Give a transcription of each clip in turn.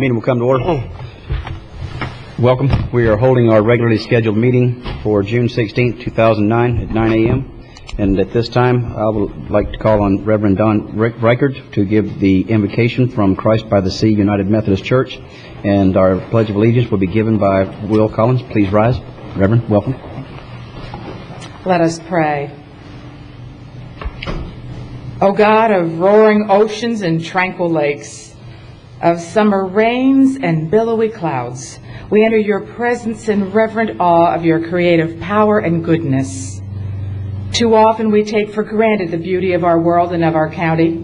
Meeting will come to order. Welcome. We are holding our regularly scheduled meeting for June 16th, 2009 at 9 a.m. And at this time, I would like to call on Reverend Don Reichert to give the invocation from Christ by the Sea United Methodist Church. And our Pledge of Allegiance will be given by Will Collins. Please rise. Reverend, welcome. Let us pray. O God of roaring oceans and tranquil lakes, of summer rains and billowy clouds, we enter your presence in reverent awe of your creative power and goodness. Too often we take for granted the beauty of our world and of our county.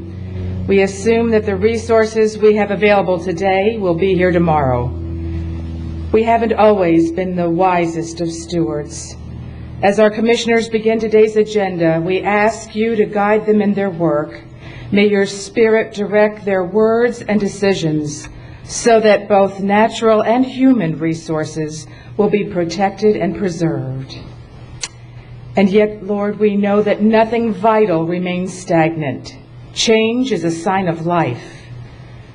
We assume that the resources we have available today will be here tomorrow. We haven't always been the wisest of stewards. As our commissioners begin today's agenda, we ask you to guide them in their work. May your Spirit direct their words and decisions so that both natural and human resources will be protected and preserved. And yet, Lord, we know that nothing vital remains stagnant. Change is a sign of life.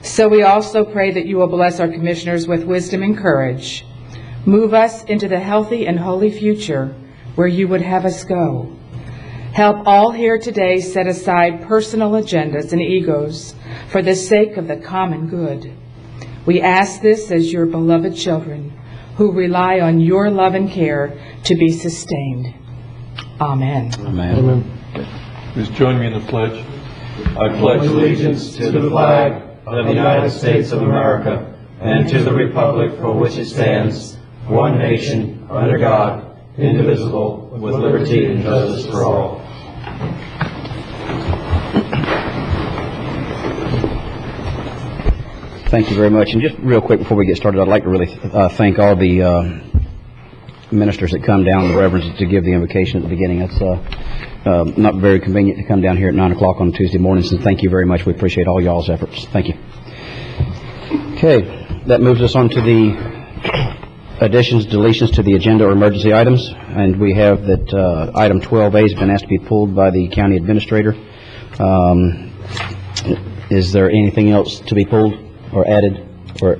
So we also pray that you will bless our commissioners with wisdom and courage. Move us into the healthy and holy future where you would have us go. Help all here today set aside personal agendas and egos for the sake of the common good. We ask this as your beloved children who rely on your love and care to be sustained. Amen. Amen. Amen. Please join me in the pledge. I pledge allegiance to the flag of the United States of America and to the republic for which it stands, one nation, under God, indivisible, with liberty and justice for all. Thank you very much. And just real quick before we get started, I'd like to really thank all the ministers that come down, the reverends, to give the invocation at the beginning. It's not very convenient to come down here at 9 o'clock on Tuesday mornings, and thank you very much. We appreciate all y'all's efforts. Thank you. Okay, that moves us on to the additions, deletions to the agenda or emergency items, and we have that item 12A has been asked to be pulled by the county administrator. Is there anything else to be pulled or added? Or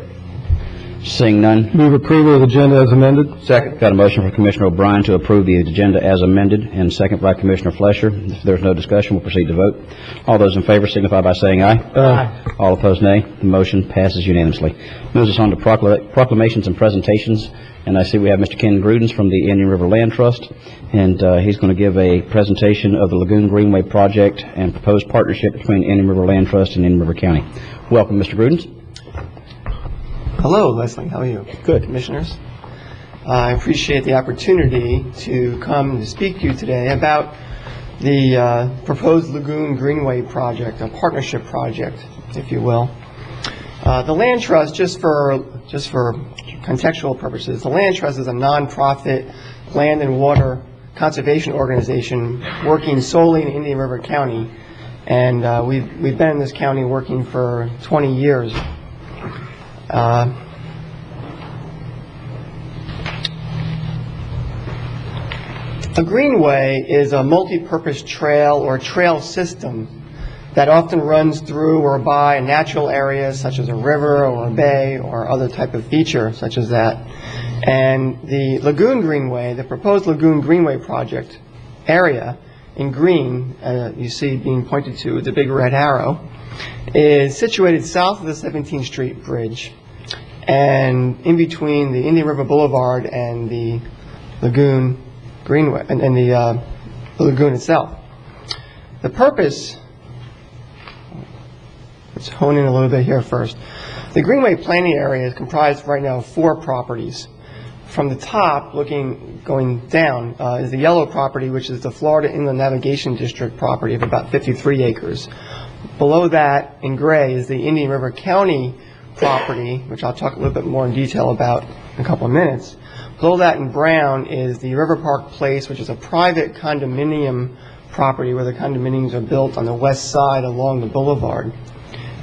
seeing none? Move approval of the agenda as amended. Second. Got a motion from Commissioner O'Brien to approve the agenda as amended, and second by Commissioner Flesher. If there's no discussion, we'll proceed to vote. All those in favor signify by saying aye. Aye. All opposed, nay. The motion passes unanimously. Moves us on to proclamations and presentations, and I see we have Mr. Ken Grudens from the Indian River Land Trust, and he's going to give a presentation of the Lagoon Greenway project and proposed partnership between Indian River Land Trust and Indian River County. Welcome, Mr. Grudens. Hello, Leslie. How are you? Good. Commissioners. I appreciate the opportunity to come to speak to you today about the proposed Lagoon Greenway project, a partnership project, if you will. The Land Trust, just for contextual purposes, the Land Trust is a nonprofit land and water conservation organization working solely in Indian River County, and we've been in this county working for 20 years. A greenway is a multi-purpose trail or trail system that often runs through or by natural areas such as a river or a bay or other type of feature such as that. And the Lagoon Greenway, the proposed Lagoon Greenway project area in green, you see being pointed to with the big red arrow, is situated south of the 17th Street Bridge and in between the Indian River Boulevard and the Lagoon Greenway and the lagoon itself. The purpose, let's hone in a little bit here first. The Greenway planning area is comprised right now of 4 properties. From the top, going down, is the yellow property, which is the Florida Inland Navigation District property of about 53 acres. Below that, in gray, is the Indian River County property, which I'll talk a little bit more in detail about in a couple of minutes. Below that in brown is the River Park Place, which is a private condominium property where the condominiums are built on the west side along the boulevard.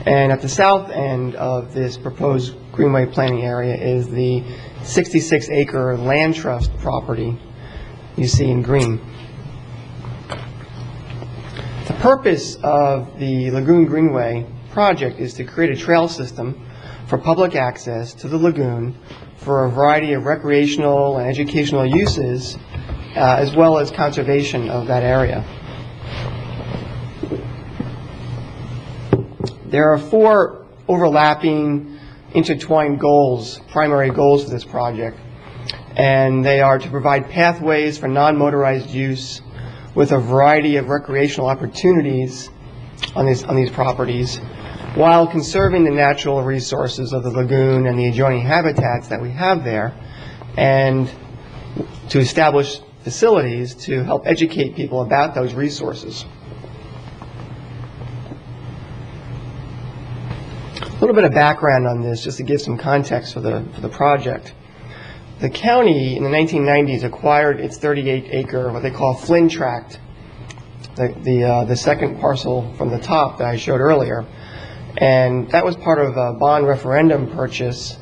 And at the south end of this proposed Greenway planning area is the 66-acre land trust property you see in green. The purpose of the Lagoon Greenway project is to create a trail system for public access to the lagoon for a variety of recreational and educational uses, as well as conservation of that area. There are 4 overlapping, intertwined goals, primary goals for this project, and they are to provide pathways for non-motorized use with a variety of recreational opportunities on these properties, while conserving the natural resources of the lagoon and the adjoining habitats that we have there, and to establish facilities to help educate people about those resources. A little bit of background on this, just to give some context for the project. The county in the 1990s acquired its 38-acre, what they call Flynn Tract, the second parcel from the top that I showed earlier, and that was part of a bond referendum purchase.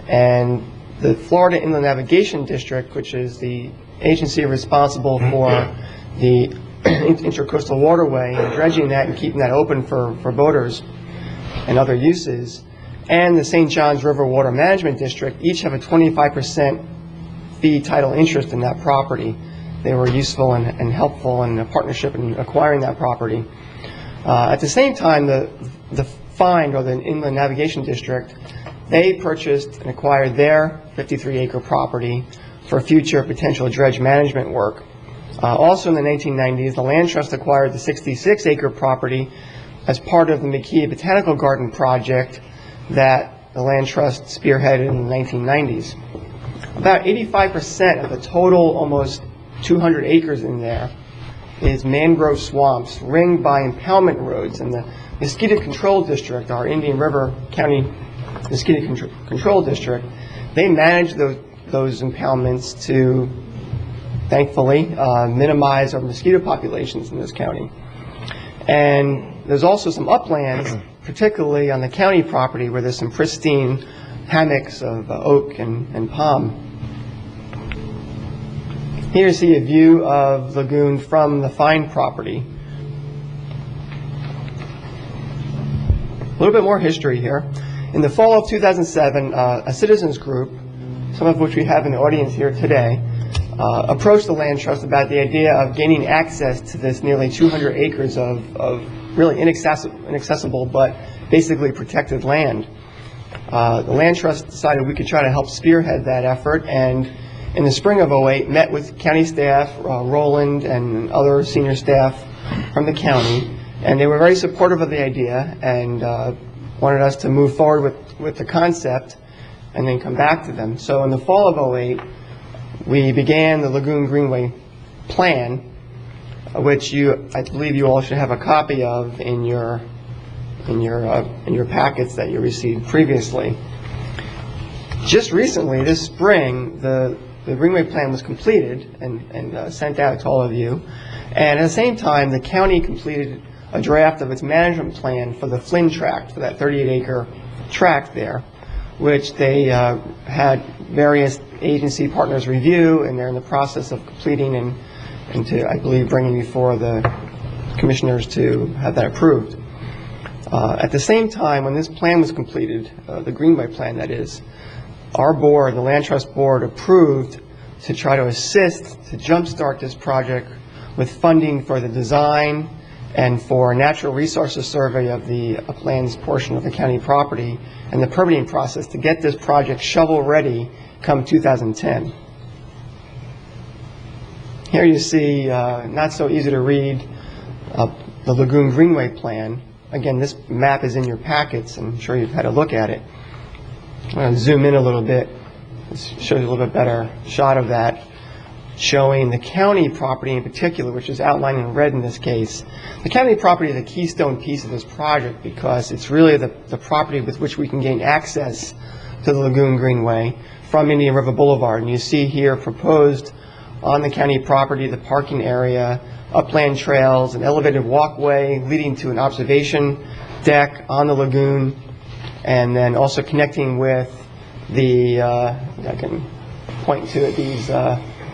And the Florida Inland Navigation District, which is the agency responsible for the intercoastal waterway and dredging that and keeping that open for boaters and other uses, and the St. Johns River Water Management District each have a 25% fee title interest in that property. They were useful and helpful in a partnership in acquiring that property. At the same time, the FIND, or the Inland Navigation District, they purchased and acquired their 53-acre property for future potential dredge management work. Also in the 1990s, the Land Trust acquired the 66-acre property as part of the McKee Botanical Garden project that the Land Trust spearheaded in the 1990s. About 85% of the total, almost 200 acres in there, is mangrove swamps ringed by impoundment roads. And the Mosquito Control District, our Indian River County Mosquito Control District, they manage those impoundments to, thankfully, minimize our mosquito populations in this county. And there's also some uplands, particularly on the county property, where there's some pristine hammocks of oak and palm. Here you see a view of lagoon from the FIND property. A little bit more history here. In the fall of 2007, a citizens group, some of which we have in the audience here today, approached the Land Trust about the idea of gaining access to this nearly 200 acres of really inaccessible but basically protected land. The Land Trust decided we could try to help spearhead that effort, and in the spring of '08 met with county staff, Roland and other senior staff from the county, and they were very supportive of the idea and wanted us to move forward with the concept and then come back to them. So in the fall of '08, we began the Lagoon Greenway plan, which I believe you all should have a copy of in your packets that you received previously. Just recently, this spring, the Greenway plan was completed and sent out to all of you, and at the same time, the county completed a draft of its management plan for the Flynn Tract, for that 38-acre tract there, which they had various agency partners review, and they're in the process of completing and to, I believe, bringing before the commissioners to have that approved. At the same time, when this plan was completed, the Greenway plan that is, our board, the Land Trust Board, approved to try to assist to jumpstart this project with funding for the design and for a natural resources survey of the uplands portion of the county property and the permitting process to get this project shovel ready come 2010. Here you see, not so easy to read, the Lagoon Greenway plan. Again, this map is in your packets, and I'm sure you've had a look at it. I'm going to zoom in a little bit. This shows you a little bit better shot of that, showing the county property in particular, which is outlined in red in this case. The county property is a keystone piece of this project because it's really the property with which we can gain access to the Lagoon Greenway from Indian River Boulevard. And you see here proposed on the county property the parking area, upland trails, an elevated walkway leading to an observation deck on the lagoon, and then also connecting with the, I can point to it, these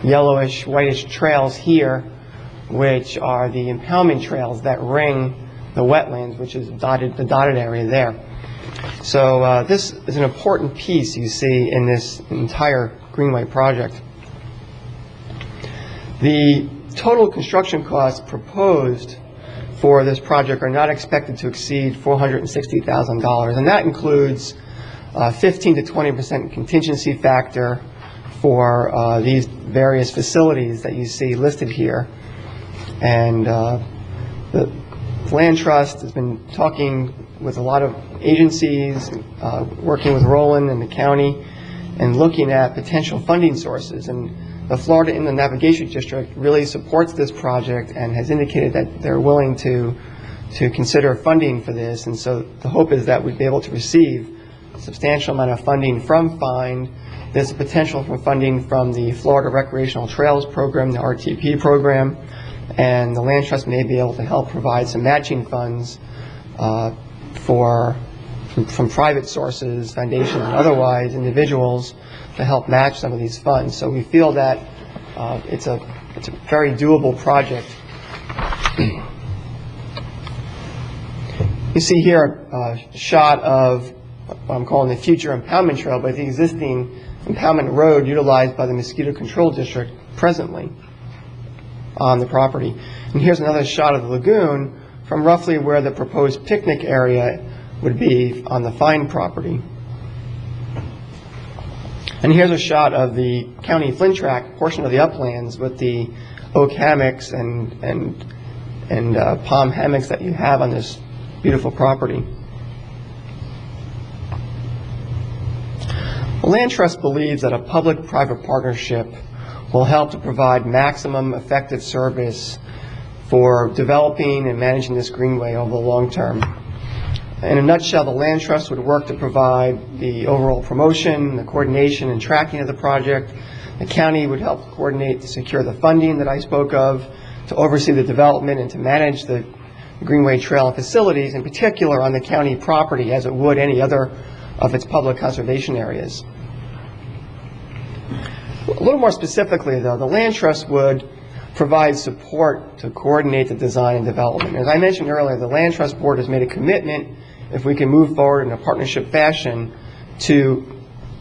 yellowish, whitish trails here, which are the impoundment trails that ring the wetlands, which is the dotted area there. So this is an important piece you see in this entire Greenway project. The total construction costs proposed for this project are not expected to exceed $460,000, and that includes 15 to 20% contingency factor for these various facilities that you see listed here. And the Land Trust has been talking with a lot of agencies, working with Roland and the county, and looking at potential funding sources. And the Florida Inland Navigation District really supports this project and has indicated that they're willing to consider funding for this. And so the hope is that we'd be able to receive a substantial amount of funding from FIND. There's a potential for funding from the Florida Recreational Trails Program, the RTP program, and the Land Trust may be able to help provide some matching funds from private sources, foundations, and otherwise individuals to help match some of these funds. So we feel that it's a very doable project. You see here a shot of what I'm calling the future impoundment trail, but the existing impoundment road utilized by the Mosquito Control District presently on the property. And here's another shot of the lagoon from roughly where the proposed picnic area would be on the FIND property. And here's a shot of the county Flint Track portion of the uplands with the oak hammocks and palm hammocks that you have on this beautiful property. The Land Trust believes that a public-private partnership will help to provide maximum effective service for developing and managing this greenway over the long term. In a nutshell, the Land Trust would work to provide the overall promotion, the coordination and tracking of the project. The county would help coordinate to secure the funding that I spoke of, to oversee the development and to manage the Greenway Trail and facilities, in particular on the county property, as it would any other of its public conservation areas. A little more specifically, though, the Land Trust would provide support to coordinate the design and development. As I mentioned earlier, the Land Trust Board has made a commitment, if we can move forward in a partnership fashion, to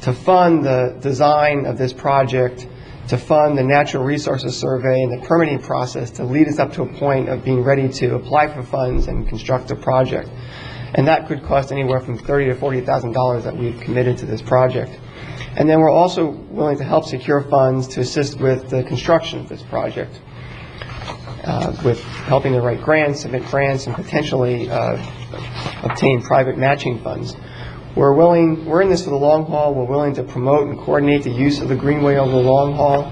fund the design of this project, to fund the natural resources survey and the permitting process to lead us up to a point of being ready to apply for funds and construct the project. And that could cost anywhere from $30,000 to $40,000 that we've committed to this project. And then we're also willing to help secure funds to assist with the construction of this project, with helping to write grants, submit grants, and potentially obtain private matching funds. We're in this for the long haul. We're willing to promote and coordinate the use of the Greenway over the long haul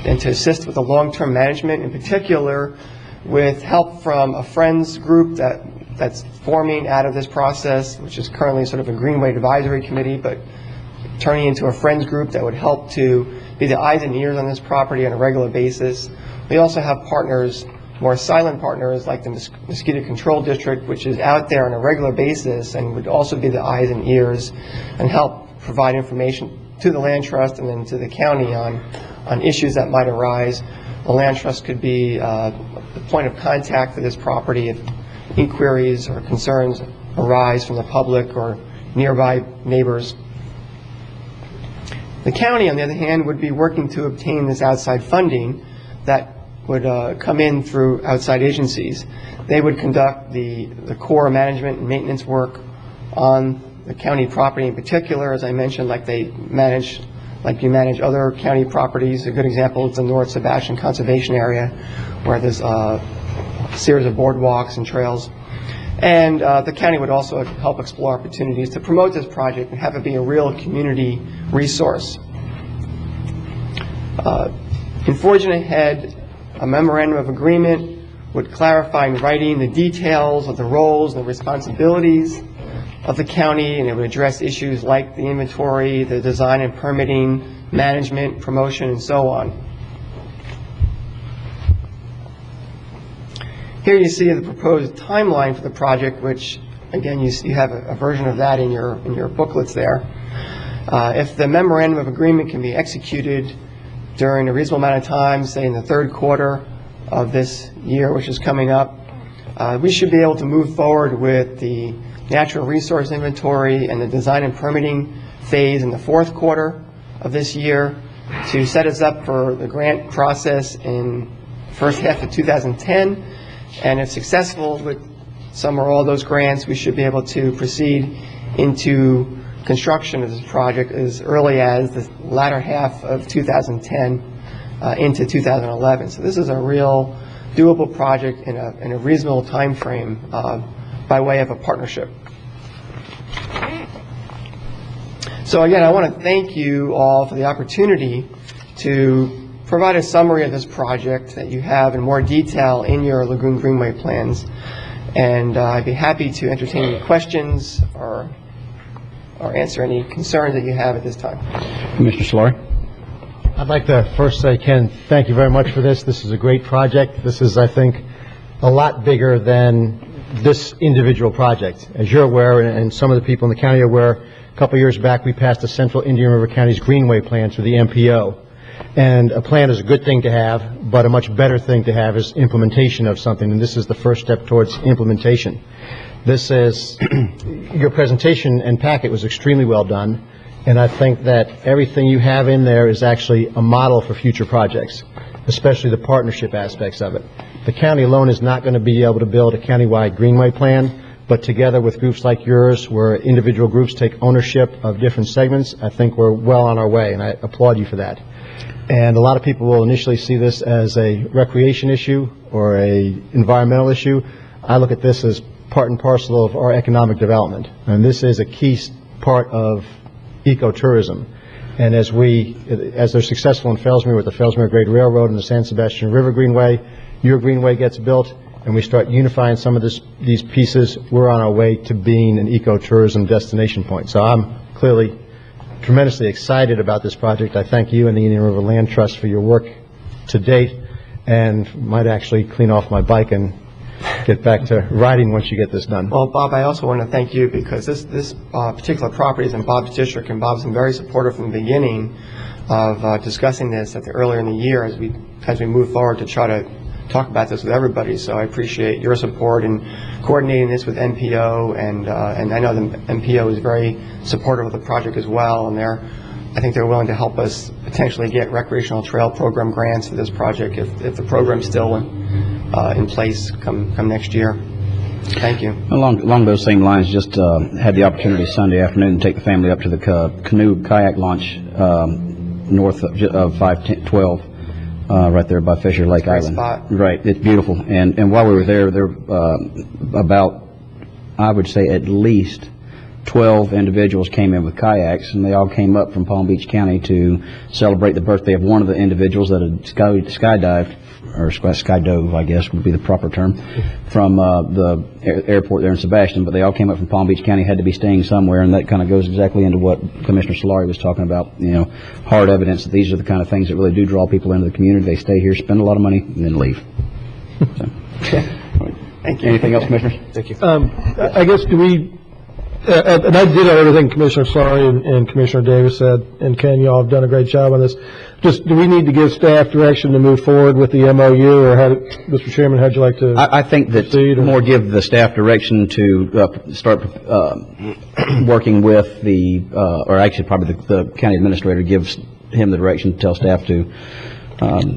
and to assist with the long-term management, in particular with help from a friends group that's forming out of this process, which is currently sort of a Greenway Advisory Committee, but turning into a friends group that would help to be the eyes and ears on this property on a regular basis. We also have partners, more silent partners, like the Mosquito Control District, which is out there on a regular basis and would also be the eyes and ears and help provide information to the Land Trust and then to the county on issues that might arise. The Land Trust could be the point of contact for this property if inquiries or concerns arise from the public or nearby neighbors. The county, on the other hand, would be working to obtain this outside funding that would come in through outside agencies. They would conduct the core management and maintenance work on the county property in particular, as I mentioned, like you manage other county properties. A good example is the North Sebastian Conservation Area, where there's a series of boardwalks and trails. And the county would also help explore opportunities to promote this project and have it be a real community resource. In forging ahead, a memorandum of agreement would clarify in writing the details of the roles and the responsibilities of the county, and it would address issues like the inventory, the design and permitting, management, promotion, and so on. Here you see the proposed timeline for the project, which, again, you have a version of that in your booklets there. If the memorandum of agreement can be executed during a reasonable amount of time, say in the third quarter of this year, which is coming up, we should be able to move forward with the natural resource inventory and the design and permitting phase in the fourth quarter of this year to set us up for the grant process in first half of 2010. And if successful with some or all those grants, we should be able to proceed into construction of this project as early as the latter half of 2010 into 2011. So this is a real doable project in a reasonable time frame by way of a partnership. So again, I want to thank you all for the opportunity to provide a summary of this project that you have in more detail in your Lagoon Greenway plans. And I'd be happy to entertain any questions or answer any concerns that you have at this time. Commissioner Solari? I'd like to first say, Ken, thank you very much for this. This is a great project. This is, I think, a lot bigger than this individual project. As you're aware, and some of the people in the county are aware, a couple of years back we passed the Central Indian River County's Greenway Plan through the MPO. And a plan is a good thing to have, but a much better thing to have is implementation of something, and this is the first step towards implementation. This is, your presentation and packet was extremely well done, and I think that everything you have in there is actually a model for future projects, especially the partnership aspects of it. The county alone is not going to be able to build a countywide Greenway plan, but together with groups like yours, where individual groups take ownership of different segments, I think we're well on our way, and I applaud you for that. And a lot of people will initially see this as a recreation issue or a environmental issue. I look at this as part and parcel of our economic development, and this is a key part of ecotourism. And as they're successful in Fellsmere with the Fellsmere Great Railroad and the San Sebastian River Greenway, your Greenway gets built, and we start unifying some of these pieces, we're on our way to being an ecotourism destination point. So I'm clearly tremendously excited about this project. I thank you and the Indian River Land Trust for your work to date, and might actually clean off my bike and get back to riding once you get this done. Well, Bob, I also want to thank you because this particular property is in Bob's district, and Bob's been very supportive from the beginning of discussing this earlier in the year as we move forward to try to talk about this with everybody. So I appreciate your support in coordinating this with NPO, and I know the NPO is very supportive of the project as well, and I think they're willing to help us potentially get recreational trail program grants for this project if the program's still in place come next year. Thank you. Along those same lines, just had the opportunity Sunday afternoon to take the family up to the canoe kayak launch north of 512. Right there by Fisher Lake Island. Spot. Right, it's beautiful. And while we were there about, I would say, at least 12 individuals came in with kayaks, and they all came up from Palm Beach County to celebrate the birthday of one of the individuals that had skydived, or skydove, I guess would be the proper term, from the airport there in Sebastian. But they all came up from Palm Beach County, had to be staying somewhere, and that kind of goes exactly into what Commissioner Solari was talking about, hard evidence that these are the kind of things that really do draw people into the community. They stay here, spend a lot of money, and then leave. So. Thank you. Anything else, Commissioners? Thank you. I guess and I did everything Commissioner Solari and Commissioner Davis said, and Ken, you all have done a great job on this. Just, do we need to give staff direction to move forward with the MOU, or Mr. Chairman, how'd you like to I think that more give the staff direction to start working with or actually probably the county administrator gives him the direction to tell staff to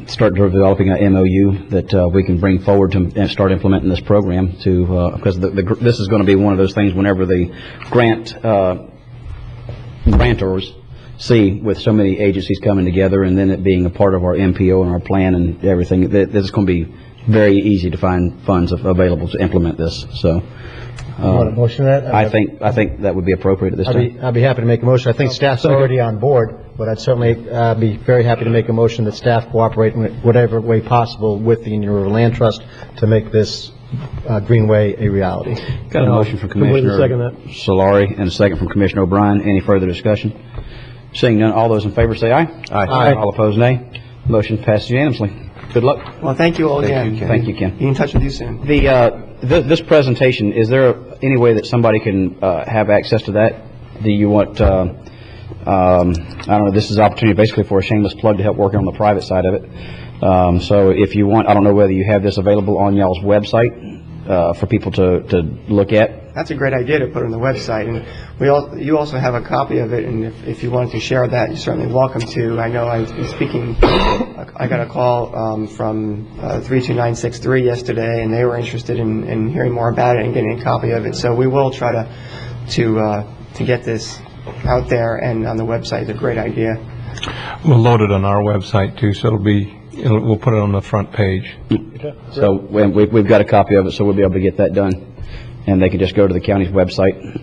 start developing an MOU that we can bring forward to start implementing this program because this is going to be one of those things whenever the grantors see with so many agencies coming together and then it being a part of our MPO and our plan and everything, this is going to be very easy to find funds available to implement this. So You want a motion to that? I think that would be appropriate at this time. I'd be happy to make a motion. I think staff's already on board, but I'd certainly be very happy to make a motion that staff cooperate in whatever way possible with the Indian River Land Trust to make this Greenway a reality. Got a motion from Commissioner Solari and a second from Commissioner O'Brien. Any further discussion? Seeing none, all those in favor say aye. Aye. All opposed, nay. Motion passes unanimously. Good luck. Well, thank you all again. Thank you, Ken. Be in touch with you soon. This presentation, is there any way that somebody can have access to that? Do you want, I don't know, this is an opportunity basically for a shameless plug to help work on the private side of it. So if you want, I don't know whether you have this available on y'all's website. for people to look at. That's a great idea to put on the website, and you also have a copy of it, and if you wanted to share that, you're certainly welcome to. I know I've been speaking, I got a call from 32963 yesterday, and they were interested in hearing more about it and getting a copy of it, so we will try to get this out there and on the website. It's a great idea. We'll load it on our website too, so we'll put it on the front page. So we've got a copy of it, so we'll be able to get that done, and they can just go to the county's website.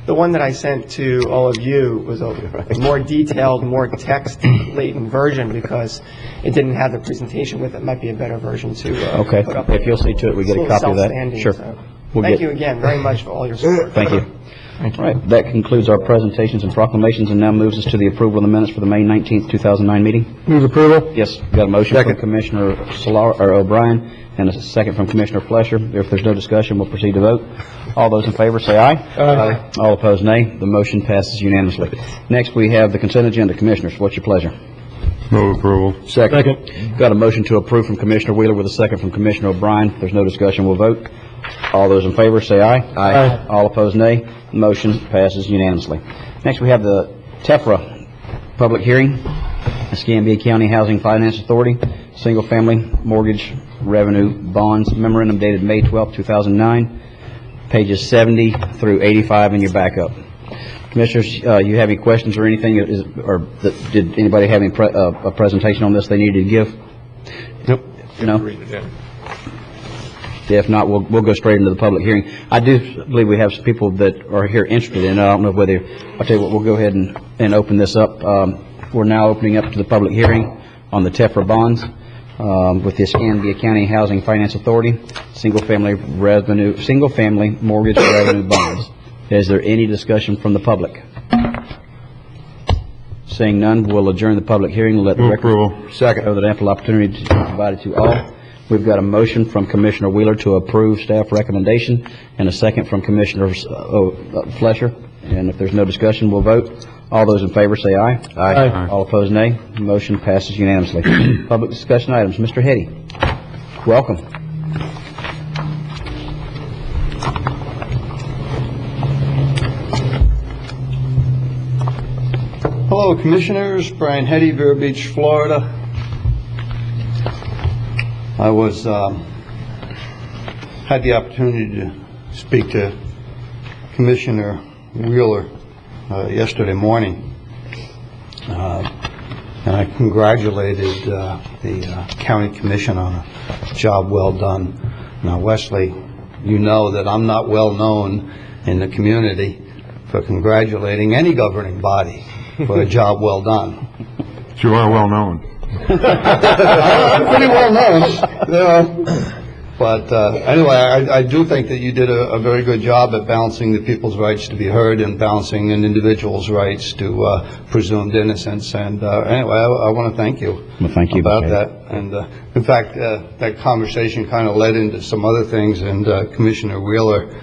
The one that I sent to all of you was a more detailed, more text-laden version because it didn't have the presentation with it. Might be a better version to Okay. put up. If you'll see to it, we get a copy of that. Sure. So. We'll Thank you again very much for all your support. Thank you. All right, that concludes our presentations and proclamations, and now moves us to the approval of the minutes for the May 19th, 2009 meeting. Move approval. Yes, got a motion from Commissioner O'Brien and a second from Commissioner Flesher. If there's no discussion, we'll proceed to vote. All those in favor say aye. Aye. All opposed, nay. The motion passes unanimously. Next, we have the consent agenda. Commissioners, what's your pleasure? Move approval. Second. Got a motion to approve from Commissioner Wheeler with a second from Commissioner O'Brien. If there's no discussion, we'll vote. All those in favor say aye. Aye. All opposed, nay. The motion passes unanimously. Next, we have the TEFRA public hearing, Escambia County Housing Finance Authority, single-family mortgage revenue bonds memorandum dated May 12, 2009, pages 70 through 85 in your backup. Commissioners, you have any questions or anything, did anybody have any a presentation on this they needed to give? Nope. No? If not, we'll go straight into the public hearing. I do believe we have some people that are here interested in it. I don't know whether, I'll tell you what, we'll go ahead and open this up. We're now opening up to the public hearing on the TEFRA bonds with the Escambia County Housing Finance Authority, single-family mortgage revenue bonds. Is there any discussion from the public? Seeing none, we'll adjourn the public hearing and let the record show that ample opportunity to be provided to all. We've got a motion from Commissioner Wheeler to approve staff recommendation and a second from Commissioner Flesher. And if there's no discussion, we'll vote. All those in favor say aye. Aye. All opposed, nay. Motion passes unanimously. Public discussion items. Mr. Hetty, welcome. Hello, Commissioners. Brian Hetty, Vero Beach, Florida. I had the opportunity to speak to Commissioner Wheeler yesterday morning, and I congratulated the County Commission on a job well done. Now, Wesley, you know that I'm not well known in the community for congratulating any governing body for a job well done. But you are well known. I'm pretty well known. But anyway, I do think that you did a very good job at balancing the people's rights to be heard and balancing an individual's rights to presumed innocence. And anyway, I want to thank you, about that. And in fact, that conversation kind of led into some other things. And Commissioner Wheeler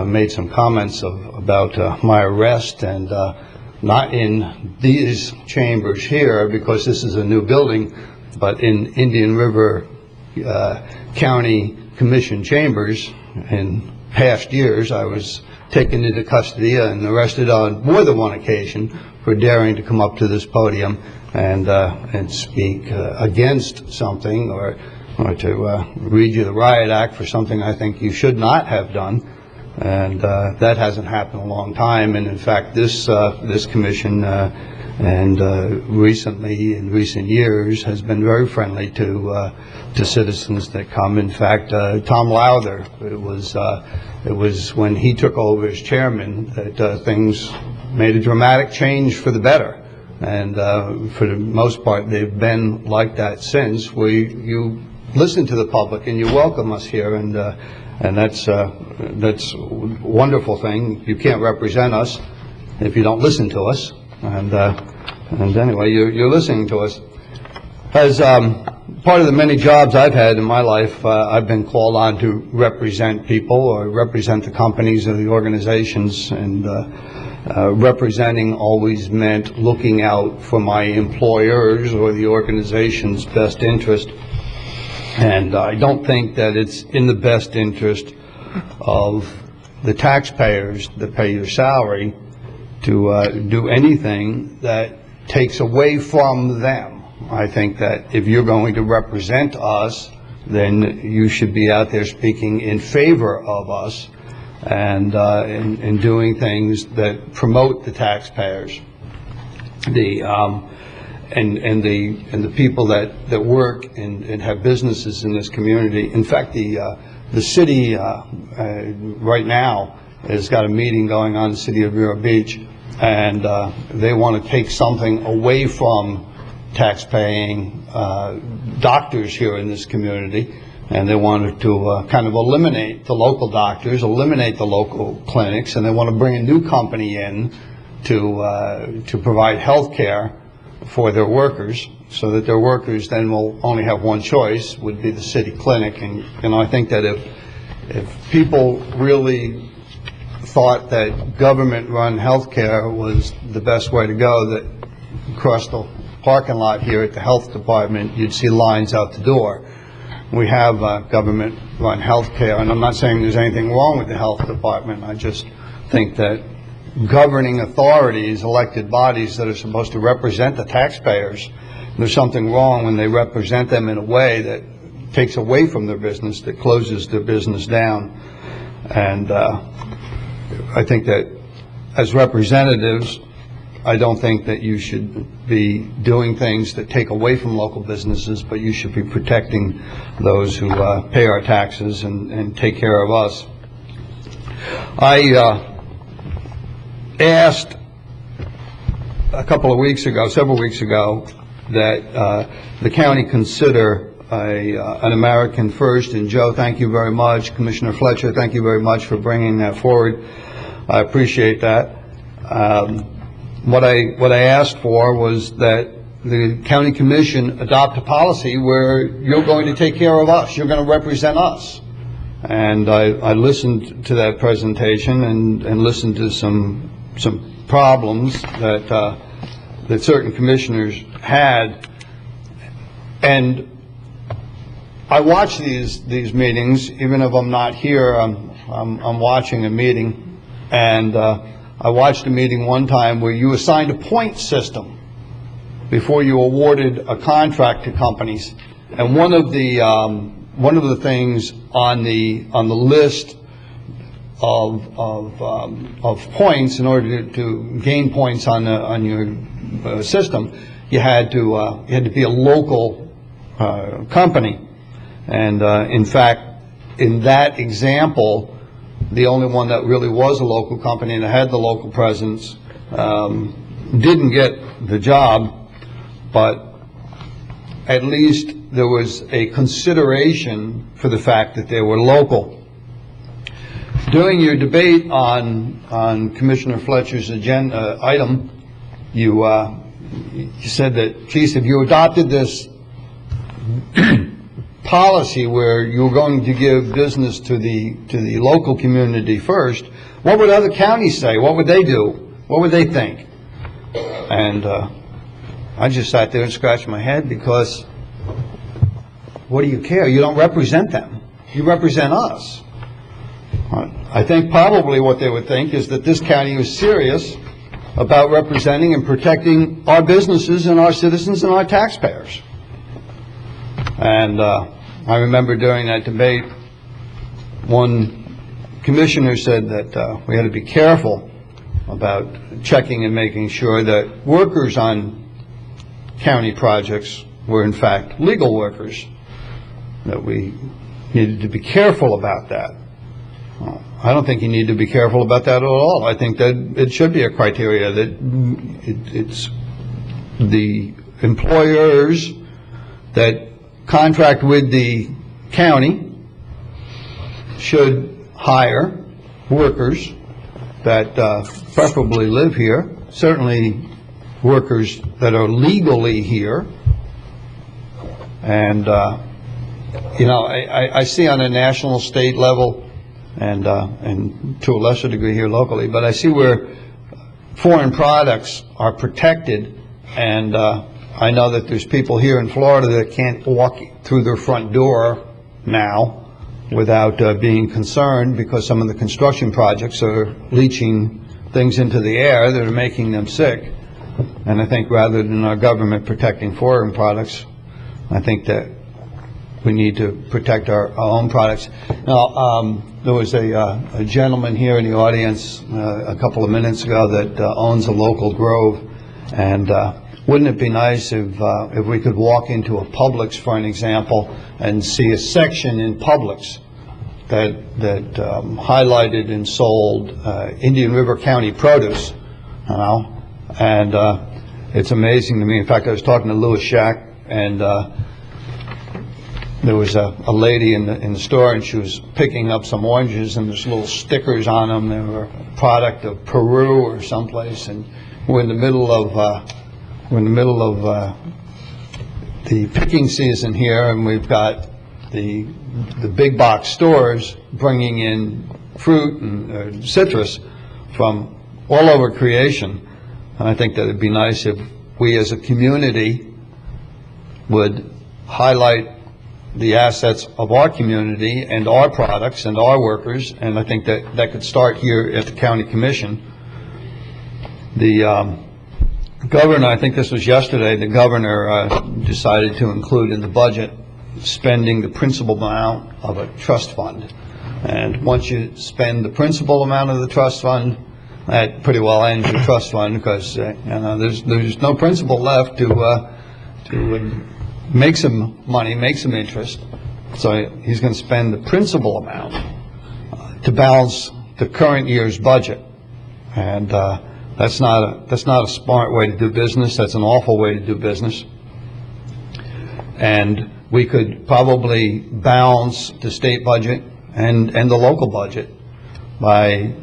made some comments about my arrest, and not in these chambers here because this is a new building, but in Indian River County Commission chambers. In past years, I was taken into custody and arrested on more than one occasion for daring to come up to this podium and speak against something or to read you the riot act for something I think you should not have done. And that hasn't happened in a long time. And in fact, this commission and recently, in recent years, has been very friendly to citizens that come. In fact, Tom Lowther, it was when he took over as chairman that things made a dramatic change for the better. And for the most part, they've been like that since. You listen to the public and you welcome us here, and that's a wonderful thing. You can't represent us if you don't listen to us. And anyway, you're listening to us. As part of the many jobs I've had in my life, I've been called on to represent people or represent the companies or the organizations, and representing always meant looking out for my employers or the organization's best interest. And I don't think that it's in the best interest of the taxpayers that pay your salary to do anything that takes away from them. I think that if you're going to represent us, then you should be out there speaking in favor of us and in doing things that promote the taxpayers, and the people that work and have businesses in this community. In fact, the city right now has got a meeting going on in the city of Vero Beach, and they want to take something away from tax-paying doctors here in this community, and they wanted to kind of eliminate the local doctors, eliminate the local clinics, and they want to bring a new company in to provide health care for their workers, so that their workers then will only have one choice, would be the city clinic. And I think that if people really thought that government-run health care was the best way to go, that across the parking lot here at the health department, you'd see lines out the door. We have government-run health care, and I'm not saying there's anything wrong with the health department. I just think that governing authorities, elected bodies that are supposed to represent the taxpayers, there's something wrong when they represent them in a way that takes away from their business, that closes their business down. And I think that as representatives, I don't think that you should be doing things that take away from local businesses, but you should be protecting those who pay our taxes and take care of us. I asked several weeks ago, that the county consider an American First. And Joe, thank you very much. Commissioner Fletcher, thank you very much for bringing that forward. I appreciate that. What I asked for was that the county commission adopt a policy where you're going to take care of us, you're going to represent us. And I listened to that presentation and listened to some problems that certain commissioners had, and I watch these meetings. Even if I'm not here, I'm watching a meeting, and I watched a meeting one time where you assigned a point system before you awarded a contract to companies, and one of the things on the list of points, in order to gain points on your system, you had to be a local company. And in fact, in that example, the only one that really was a local company and had the local presence didn't get the job, but at least there was a consideration for the fact that they were local. During your debate on Commissioner Fletcher's agenda item, you said that, geez, if you adopted this policy where you were going to give business to the local community first, what would other counties say? What would they do? What would they think? And I just sat there and scratched my head, because what do you care? You don't represent them. You represent us. I think probably what they would think is that this county is serious about representing and protecting our businesses and our citizens and our taxpayers. And I remember during that debate, one commissioner said that we had to be careful about checking and making sure that workers on county projects were in fact legal workers, that we needed to be careful about that. I don't think you need to be careful about that at all. I think that it should be a criteria that it's the employers that contract with the county should hire workers that preferably live here, certainly workers that are legally here. And you know, I see on a national, state level, and to a lesser degree here locally, but I see where foreign products are protected, and I know that there's people here in Florida that can't walk through their front door now without being concerned, because some of the construction projects are leaching things into the air that are making them sick. And I think rather than our government protecting foreign products, I think that we need to protect our own products. Now, there was a gentleman here in the audience a couple of minutes ago that owns a local grove, and wouldn't it be nice if we could walk into a Publix, for an example, and see a section in Publix that highlighted and sold Indian River County produce, you know? And it's amazing to me. In fact, I was talking to Louis Shack, and there was a lady in the store, and she was picking up some oranges, and there's little stickers on them. They were a product of Peru or someplace, and we're in the middle of the picking season here, and we've got the big box stores bringing in fruit and citrus from all over creation. And I think that it'd be nice if we as a community would highlight the assets of our community and our products and our workers, and I think that could start here at the County Commission. The governor, I think this was yesterday, the governor decided to include in the budget spending the principal amount of a trust fund. And once you spend the principal amount of the trust fund, that pretty well ends your trust fund, because you know, there's no principal left to make some money, make some interest. So he's going to spend the principal amount to balance the current year's budget, and that's not a smart way to do business. That's an awful way to do business. And we could probably balance the state budget and the local budget by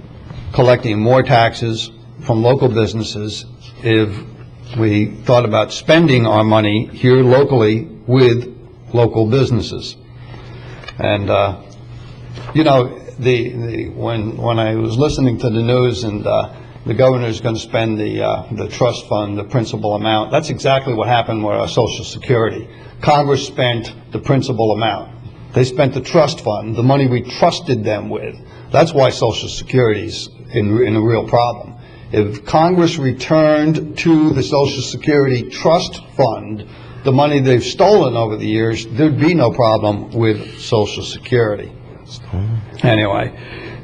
collecting more taxes from local businesses if we thought about spending our money here locally with local businesses. And you know, when I was listening to the news, and the governor's going to spend the trust fund, the principal amount, that's exactly what happened with our Social Security. Congress spent the principal amount. They spent the trust fund, the money we trusted them with. That's why Social Security's in a real problem. If Congress returned to the Social Security trust fund the money they've stolen over the years, there'd be no problem with Social Security. Anyway,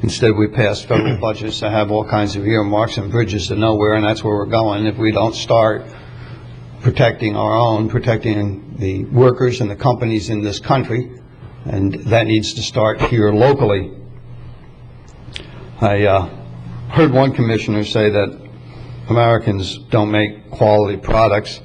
instead we passed federal budgets that have all kinds of earmarks and bridges to nowhere, and that's where we're going if we don't start protecting our own, protecting the workers and the companies in this country, and that needs to start here locally. I heard one commissioner say that Americans don't make quality products,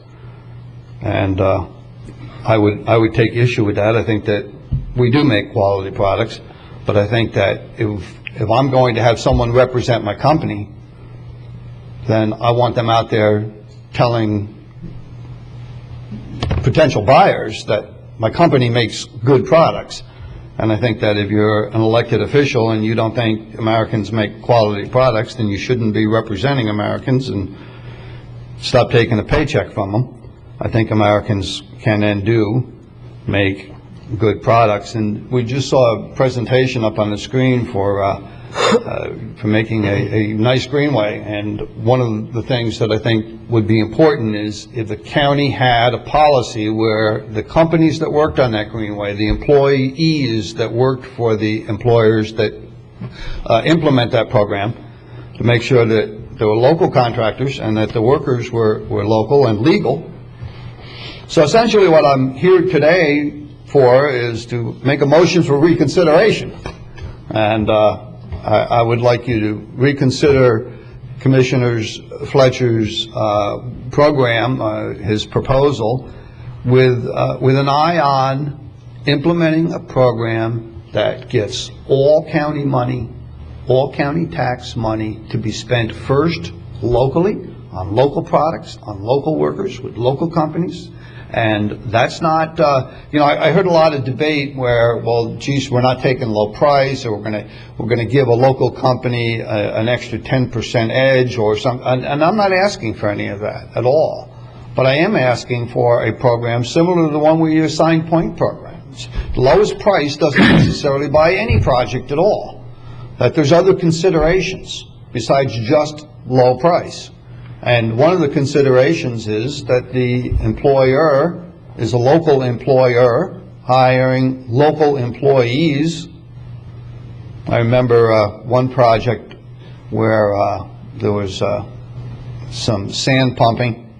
and I would take issue with that. I think that we do make quality products, but I think that if I'm going to have someone represent my company, then I want them out there telling potential buyers that my company makes good products. And I think that if you're an elected official and you don't think Americans make quality products, then you shouldn't be representing Americans, and stop taking a paycheck from them. I think Americans can and do make good products. And we just saw a presentation up on the screen for making a nice greenway. And one of the things that I think would be important is if the county had a policy where the companies that worked on that greenway, the employees that worked for the employers that implement that program, to make sure that there were local contractors and that the workers were local and legal. So essentially what I'm here today for is to make a motion for reconsideration. And I would like you to reconsider Commissioner Fletcher's program, his proposal, with an eye on implementing a program that gets all county money, all county tax money, to be spent first locally, on local products, on local workers, with local companies. And that's not, you know, I heard a lot of debate where, well, geez, we're not taking low price, or we're gonna give a local company an extra 10% edge or something. And I'm not asking for any of that at all. But I am asking for a program similar to the one we use, Sign Point program, lowest price doesn't necessarily buy any project at all, that there's other considerations besides just low price. And one of the considerations is that the employer is a local employer hiring local employees. I remember one project where there was some sand pumping,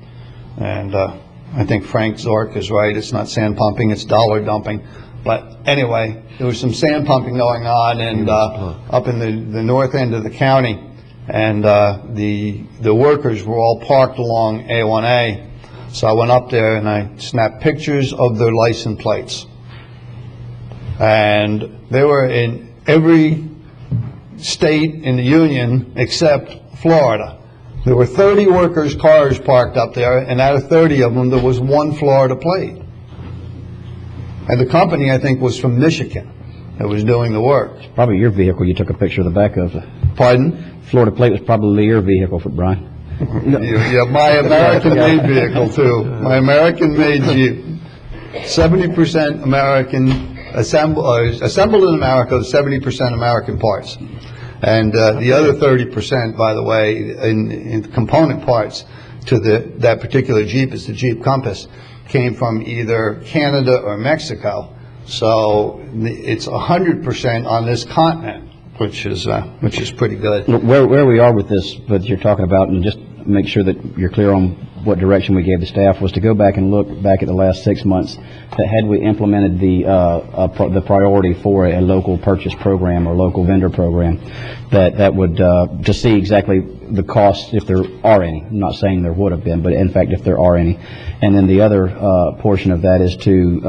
and I think Frank Zork is right, it's not sand pumping, it's dollar dumping. But anyway, there was some sand pumping going on, and up in the north end of the county, and the workers were all parked along A1A. So I went up there and I snapped pictures of their license plates. And they were in every state in the union except Florida. There were 30 workers' cars parked up there, and out of 30 of them, there was one Florida plate. And the company, I think, was from Michigan that was doing the work. Probably your vehicle you took a picture of the back of. Pardon? Florida plate was probably your vehicle, for Brian. Yeah, my American-made vehicle, too. My American-made Jeep. 70% American, assembled in America, 70% American parts. And the other 30%, by the way, in component parts to that particular Jeep, is the Jeep Compass, came from either Canada or Mexico. So it's 100% on this continent, which is pretty good. Where we are with this, what you're talking about, and just make sure that you're clear on what direction we gave the staff, was to go back and look back at the last 6 months, that had we implemented the priority for a local purchase program or local vendor program, that would to see exactly the costs, if there are any. I'm not saying there would have been, but in fact if there are any. And then the other portion of that is to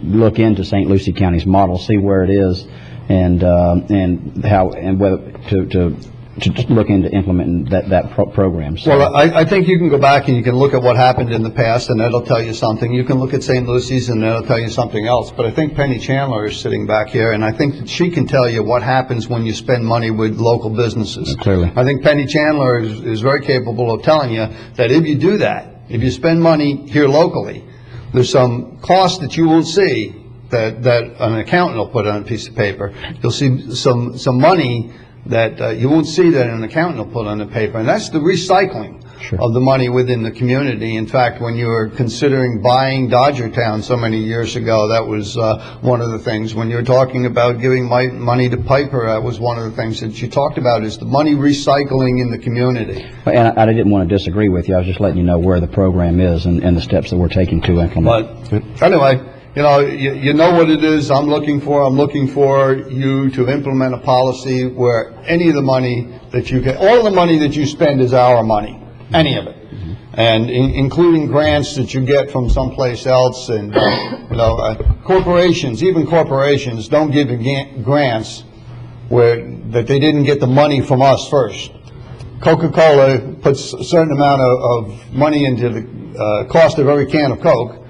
look into St. Lucie County's model, see where it is, and how, and whether to just look into implementing that program. So, well, I think you can go back and you can look at what happened in the past, and that'll tell you something. You can look at St. Lucie's, and that'll tell you something else. But I think Penny Chandler is sitting back here, and I think that she can tell you what happens when you spend money with local businesses. Clearly. I think Penny Chandler is very capable of telling you that if you do that, if you spend money here locally, there's some cost that you won't see that an accountant will put on a piece of paper. You'll see some money that you won't see that an accountant will put on the paper, and that's the recycling of the money within the community. In fact, when you were considering buying Dodgertown so many years ago, that was one of the things. When you were talking about giving money to Piper, that was one of the things that you talked about, is the money recycling in the community. And I didn't want to disagree with you. I was just letting you know where the program is and the steps that we're taking to implement. But anyway, you know, you know what it is I'm looking for. I'm looking for you to implement a policy where any of the money that you get, all of the money that you spend is our money, any of it. And including grants that you get from someplace else, and you know, corporations, even corporations, don't give grants that they didn't get the money from us first. Coca-Cola puts a certain amount of money into the cost of every can of Coke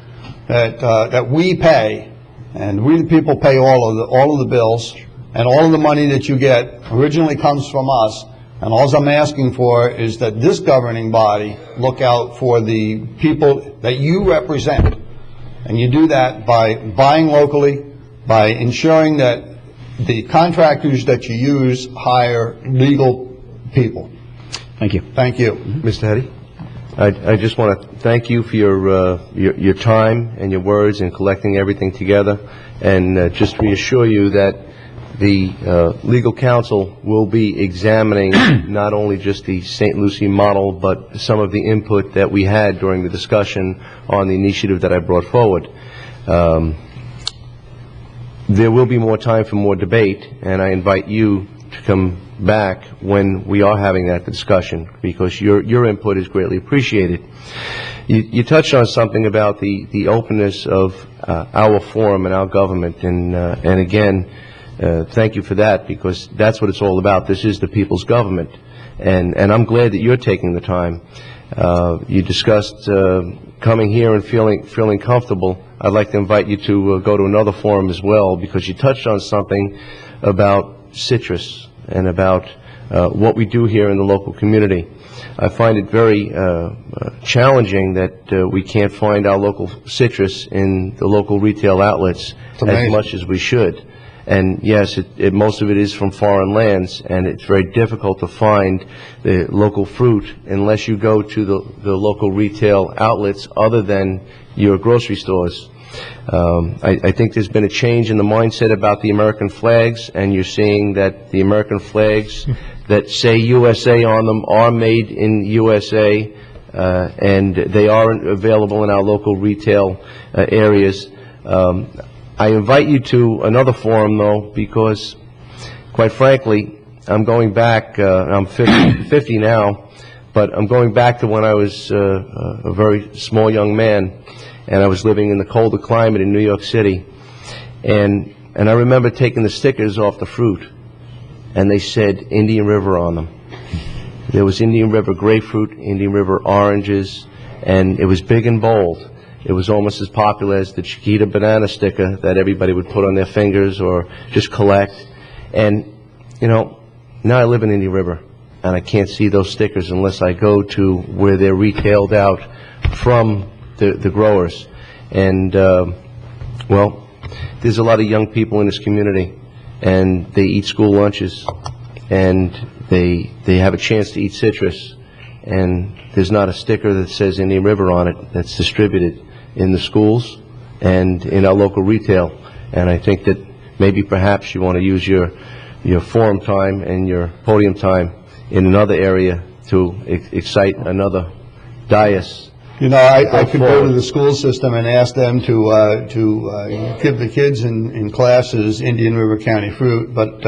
that we pay, and we the people pay all of the bills, and all of the money that you get originally comes from us. And all I'm asking for is that this governing body look out for the people that you represent. And you do that by buying locally, by ensuring that the contractors that you use hire legal people. Thank you. Thank you. Mr. Hetty, I just want to thank you for your time and your words and collecting everything together, and just reassure you that the legal counsel will be examining not only just the St. Lucie model, but some of the input that we had during the discussion on the initiative that I brought forward. There will be more time for more debate, and I invite you to come back when we are having that discussion, because your input is greatly appreciated. You touched on something about the openness of our forum and our government, and again, thank you for that, because that's what it's all about. This is the people's government, and I'm glad that you're taking the time. You discussed coming here and feeling comfortable. I'd like to invite you to go to another forum as well, because you touched on something about citrus and about what we do here in the local community. I find it very challenging that we can't find our local citrus in the local retail outlets as much as we should. And yes, most of it is from foreign lands, and it's very difficult to find the local fruit unless you go to the local retail outlets other than your grocery stores. I think there's been a change in the mindset about the American flags, and you're seeing that the American flags that say USA on them are made in USA, and they are available in our local retail areas. I invite you to another forum, though, because, quite frankly, I'm going back, I'm 50 now, but I'm going back to when I was a very small young man, and I was living in the colder climate in New York City. And I remember taking the stickers off the fruit, and they said Indian River on them. There was Indian River grapefruit, Indian River oranges, and it was big and bold. It was almost as popular as the Chiquita banana sticker that everybody would put on their fingers or just collect. And, you know, now I live in Indian River, and I can't see those stickers unless I go to where they're retailed out from the growers. And, well, there's a lot of young people in this community, and they eat school lunches, and they have a chance to eat citrus, and there's not a sticker that says Indian River on it that's distributed in the schools and in our local retail. And I think that maybe perhaps you want to use your forum time and your podium time in another area to excite another dais. You know, I could go to the school system and ask them to give the kids in classes Indian River County fruit, but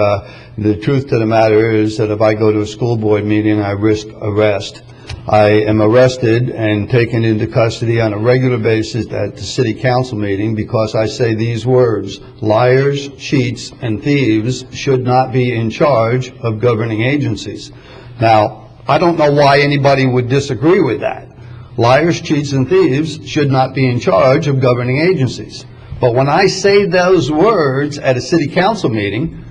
the truth to the matter is that if I go to a school board meeting, I risk arrest. I am arrested and taken into custody on a regular basis at the city council meeting because I say these words: liars, cheats, and thieves should not be in charge of governing agencies. Now, I don't know why anybody would disagree with that. Liars, cheats, and thieves should not be in charge of governing agencies. But when I say those words at a city council meeting,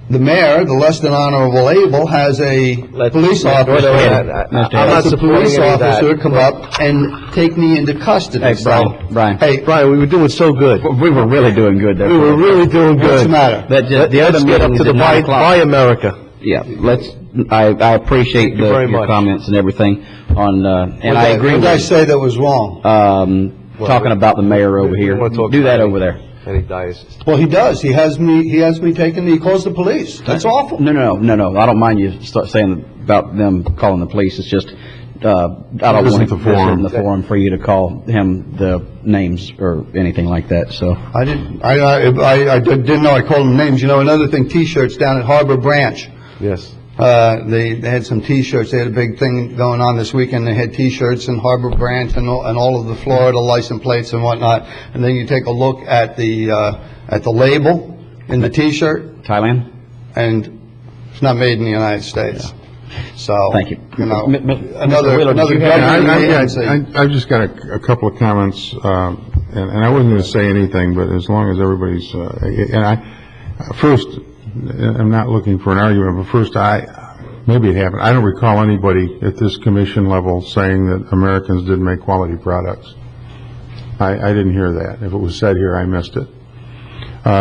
the mayor, the less than honorable Abel, has a police officer. I'm not supporting any of that. Come up and take me into custody. Hey, Brian. Hey, Brian, we were doing so good. We were really doing good there. We were really doing good. What's the matter? The other Let's get up meeting's to the at 9 o'clock. Buy America. Yeah, I appreciate very your much. comments and everything on, and I agree What did I with, say that was wrong? talking about the mayor over here. wanna talk Do that about over there. Any diocese. Well, he does. He has me taken. He calls the police. That's awful. No. I don't mind you start saying about them calling the police. It's just, I don't want isn't to the forum. in the forum for you to call him the names or anything like that, so. I didn't know I called them names. You know, another thing, T-shirts down at Harbor Branch. Yes. They had some T-shirts. They had a big thing going on this weekend. They had T-shirts in Harbor Branch and all of the Florida license plates and whatnot. And then you take a look at the label in the T-shirt, Thailand? and it's not made in the United States. So, Thank you. You know, Mr. another Wheeler, did you have governing agency. I've just got a couple of comments, and I wasn't going to say anything, but as long as everybody's, first, I'm not looking for an argument, but first, maybe it happened. I don't recall anybody at this commission level saying that Americans didn't make quality products. I didn't hear that. If it was said here, I missed it.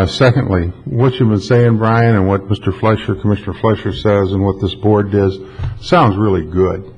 Secondly, what you've been saying, Brian, and what Mr. Fleischer, Commissioner Fleischer says, and what this board does, sounds really good.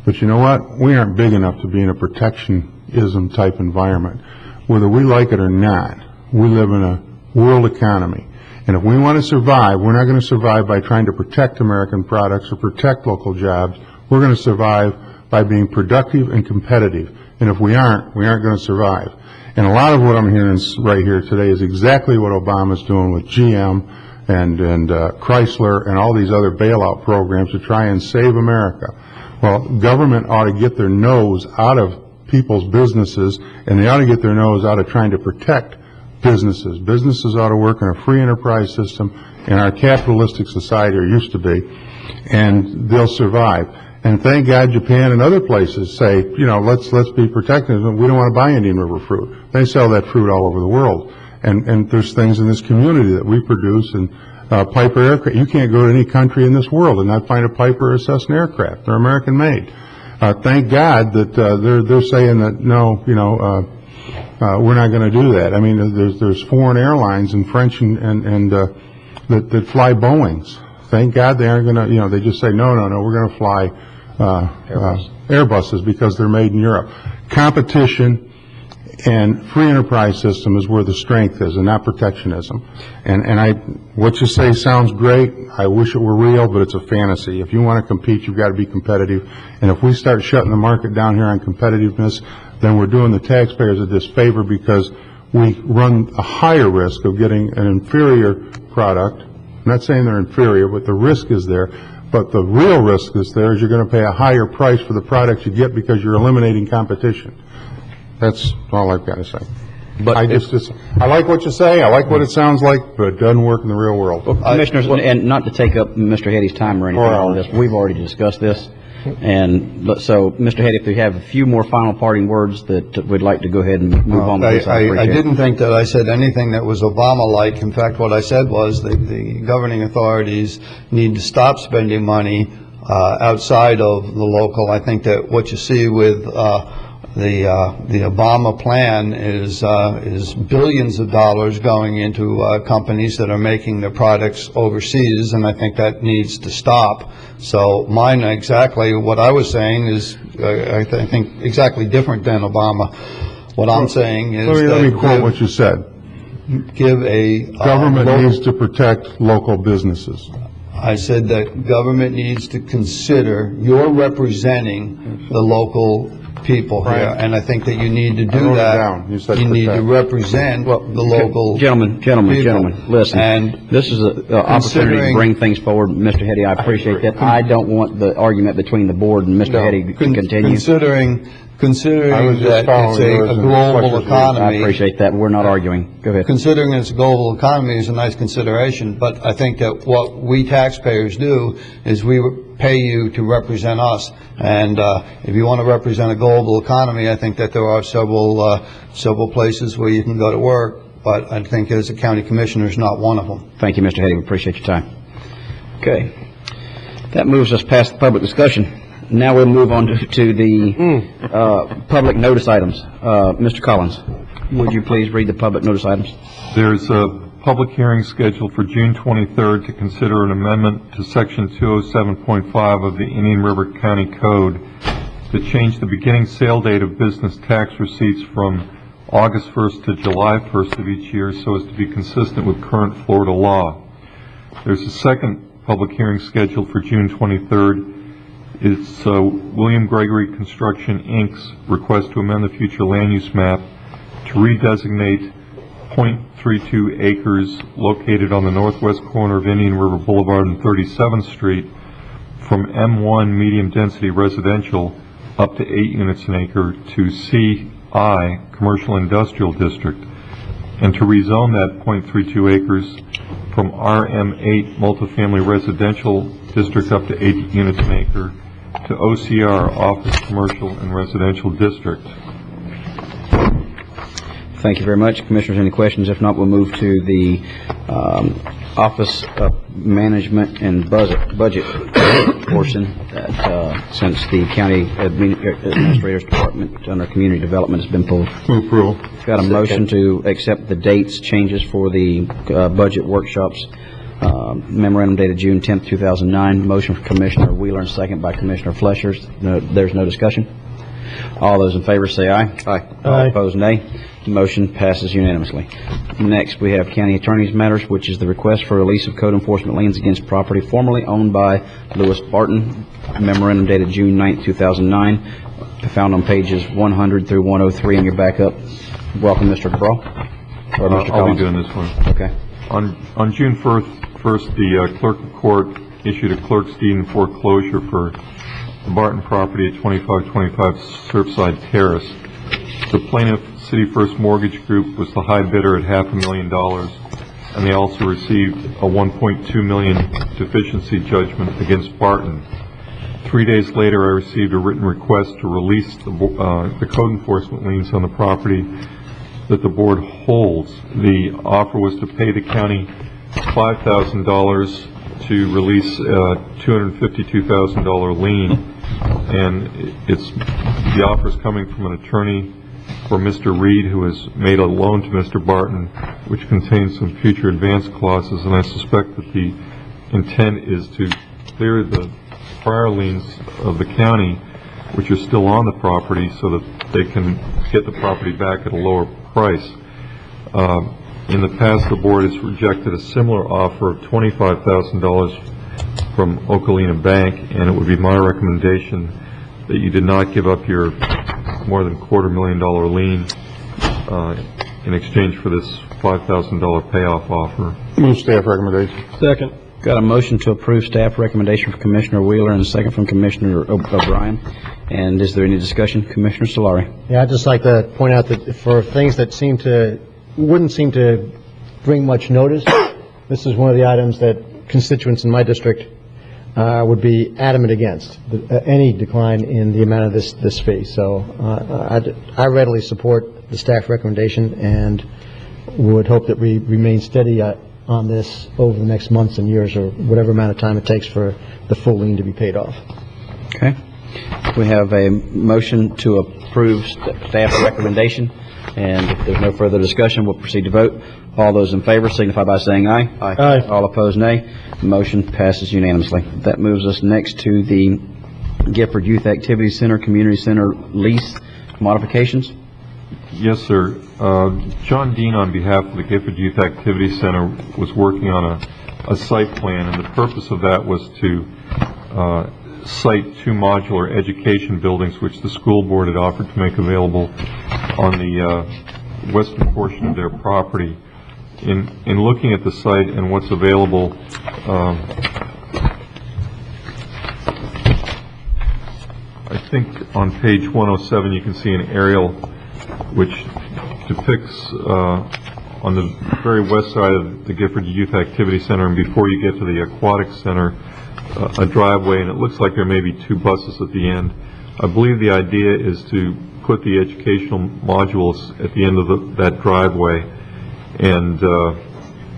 But you know what? We aren't big enough to be in a protectionism type environment. Whether we like it or not, we live in a world economy. And if we want to survive, we're not going to survive by trying to protect American products or protect local jobs. We're going to survive by being productive and competitive. And if we aren't going to survive. And a lot of what I'm hearing right here today is exactly what Obama's doing with GM and Chrysler and all these other bailout programs to try and save America. Well, government ought to get their nose out of people's businesses, and they ought to get their nose out of trying to protect businesses. Businesses ought to work in a free enterprise system in our capitalistic society, or used to be, and they'll survive. And thank God Japan and other places say, you know, let's be protective. We don't want to buy Indian River fruit. They sell that fruit all over the world. And there's things in this community that we produce and Piper aircraft. You can't go to any country in this world and not find a Piper or Cessna aircraft. They're American made. Thank God that they're saying that no, we're not going to do that. I mean, there's foreign airlines and French and that fly Boeings. Thank God they aren't going to. They just say no, we're going to fly Airbuses because they're made in Europe. Competition and free enterprise system is where the strength is, and not protectionism. And what you say sounds great. I wish it were real, but it's a fantasy. If you want to compete, you've got to be competitive. And if we start shutting the market down here on competitiveness, then we're doing the taxpayers a disfavor because we run a higher risk of getting an inferior product. I'm not saying they're inferior, but the risk is there. But the real risk is there is you're going to pay a higher price for the product you get because you're eliminating competition. That's all I've got to say. But I like what you say. I like what it sounds like, but it doesn't work in the real world. Well, Commissioners, and not to take up Mr. Heady's time or anything on this, we've already discussed this. And so, Mr. Heady, if you have a few more final parting words that we'd like to go ahead and move on with this, I didn't think that I said anything that was Obama-like. In fact, what I said was the governing authorities need to stop spending money outside of the local. I think that what you see with the Obama plan is billions of dollars going into companies that are making their products overseas, and I think that needs to stop. So mine, exactly what I was saying is, I think, exactly different than Obama. What I'm saying is let me quote what you said. Government needs to protect local businesses. I said that government needs to consider you're representing the local people here, and I think that you need to do that. You need to represent the local Gentlemen, listen. And this is an opportunity to bring things forward. Mr. Heady, I appreciate that. I don't want the argument between the board and Mr. Heady to continue. Considering that it's a global economy. I appreciate that. We're not arguing. Go ahead. Considering it's a global economy is a nice consideration, but I think that what we taxpayers do is we pay you to represent us. And if you want to represent a global economy, I think that there are several places where you can go to work, but I think as a county commissioner is not one of them. Thank you, Mr. Heady. We appreciate your time. Okay. That moves us past the public discussion. Now we'll move on to the public notice items. Mr. Collins, would you please read the public notice items? There's a public hearing scheduled for June 23rd to consider an amendment to Section 207.5 of the Indian River County Code to change the beginning sale date of business tax receipts from August 1st to July 1st of each year so as to be consistent with current Florida law. There's a second public hearing scheduled for June 23rd. It's William Gregory Construction, Inc.'s request to amend the future land use map to redesignate .32 acres located on the northwest corner of Indian River Boulevard and 37th Street from M1 medium density residential up to 8 units an acre to CI Commercial Industrial District, and to rezone that .32 acres from RM8 multifamily residential district up to 8 units an acre to OCR Office Commercial and Residential District. Thank you very much. Commissioners, any questions? If not, we'll move to the Office of Management and Budget portion that since the County Administrator's Department under Community Development has been pulled. Move approval. Got a motion to accept the dates changes for the budget workshops. Memorandum dated June 10th, 2009. Motion for Commissioner Wheeler and second by Commissioner Fletcher. There's no discussion. All those in favor say aye. Aye. All opposed, nay. Motion passes unanimously. Next, we have County Attorney's Matters, which is the request for release of code enforcement liens against property formerly owned by Lewis Barton. Memorandum dated June 9th, 2009. Found on pages 100 through 103 in your backup. Welcome, Mr. Cabral. Or Mr. I'll be doing this one. Okay. On June 1st, the clerk of court issued a clerk's deed in foreclosure for the Barton property at 2525 Surfside Terrace. The plaintiff, City First Mortgage Group, was the high bidder at $500,000, and they also received a $1.2 million deficiency judgment against Barton. 3 days later, I received a written request to release the code enforcement liens on the property that the board holds. The offer was to pay the county $5,000 to release a $252,000 lien, and the offer is coming from an attorney for Mr. Reed, who has made a loan to Mr. Barton, which contains some future advance clauses, and I suspect that the intent is to clear the prior liens of the county, which are still on the property, so that they can get the property back at a lower price. In the past, the board has rejected a similar offer of $25,000 from Okolina Bank, and it would be my recommendation that you did not give up your more than $250,000 lien in exchange for this $5,000 payoff offer. Move staff recommendation. Second. Got a motion to approve staff recommendation from Commissioner Wheeler and a second from Commissioner O'Brien. And is there any discussion? Commissioner Solari. Yeah, I'd just like to point out that for things that wouldn't seem to bring much notice, this is one of the items that constituents in my district would be adamant against, any decline in the amount of this fee. So I readily support the staff recommendation and would hope that we remain steady on this over the next months and years, or whatever amount of time it takes for the full lien to be paid off. Okay. We have a motion to approve staff recommendation, and if there's no further discussion, we'll proceed to vote. All those in favor signify by saying aye. Aye. Aye. All opposed, nay. Motion passes unanimously. That moves us next to the Gifford Youth Activity Center, Community Center lease modifications. Yes, sir. John Dean, on behalf of the Gifford Youth Activity Center, was working on a site plan, and the purpose of that was to site 2 modular education buildings, which the school board had offered to make available on the western portion of their property. In looking at the site and what's available, I think on page 107 you can see an aerial which depicts on the very west side of the Gifford Youth Activity Center, and before you get to the Aquatic Center, a driveway, and it looks like there may be 2 buses at the end. I believe the idea is to put the educational modules at the end of that driveway, and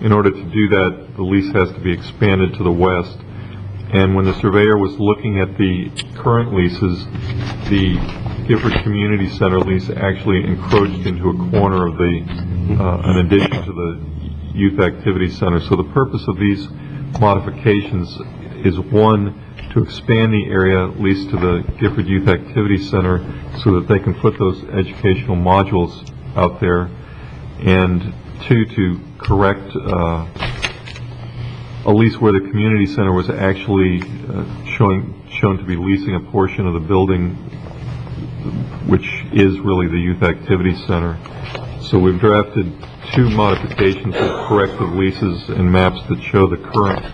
in order to do that, the lease has to be expanded to the west. And when the surveyor was looking at the current leases, the Gifford Community Center lease actually encroached into a corner of an addition to the Youth Activity Center. So the purpose of these modifications is, 1, to expand the area leased to the Gifford Youth Activity Center so that they can put those educational modules out there, and 2, to correct a lease where the community center was actually shown to be leasing a portion of the building, which is really the Youth Activity Center. So we've drafted 2 modifications with corrective leases and maps that show the current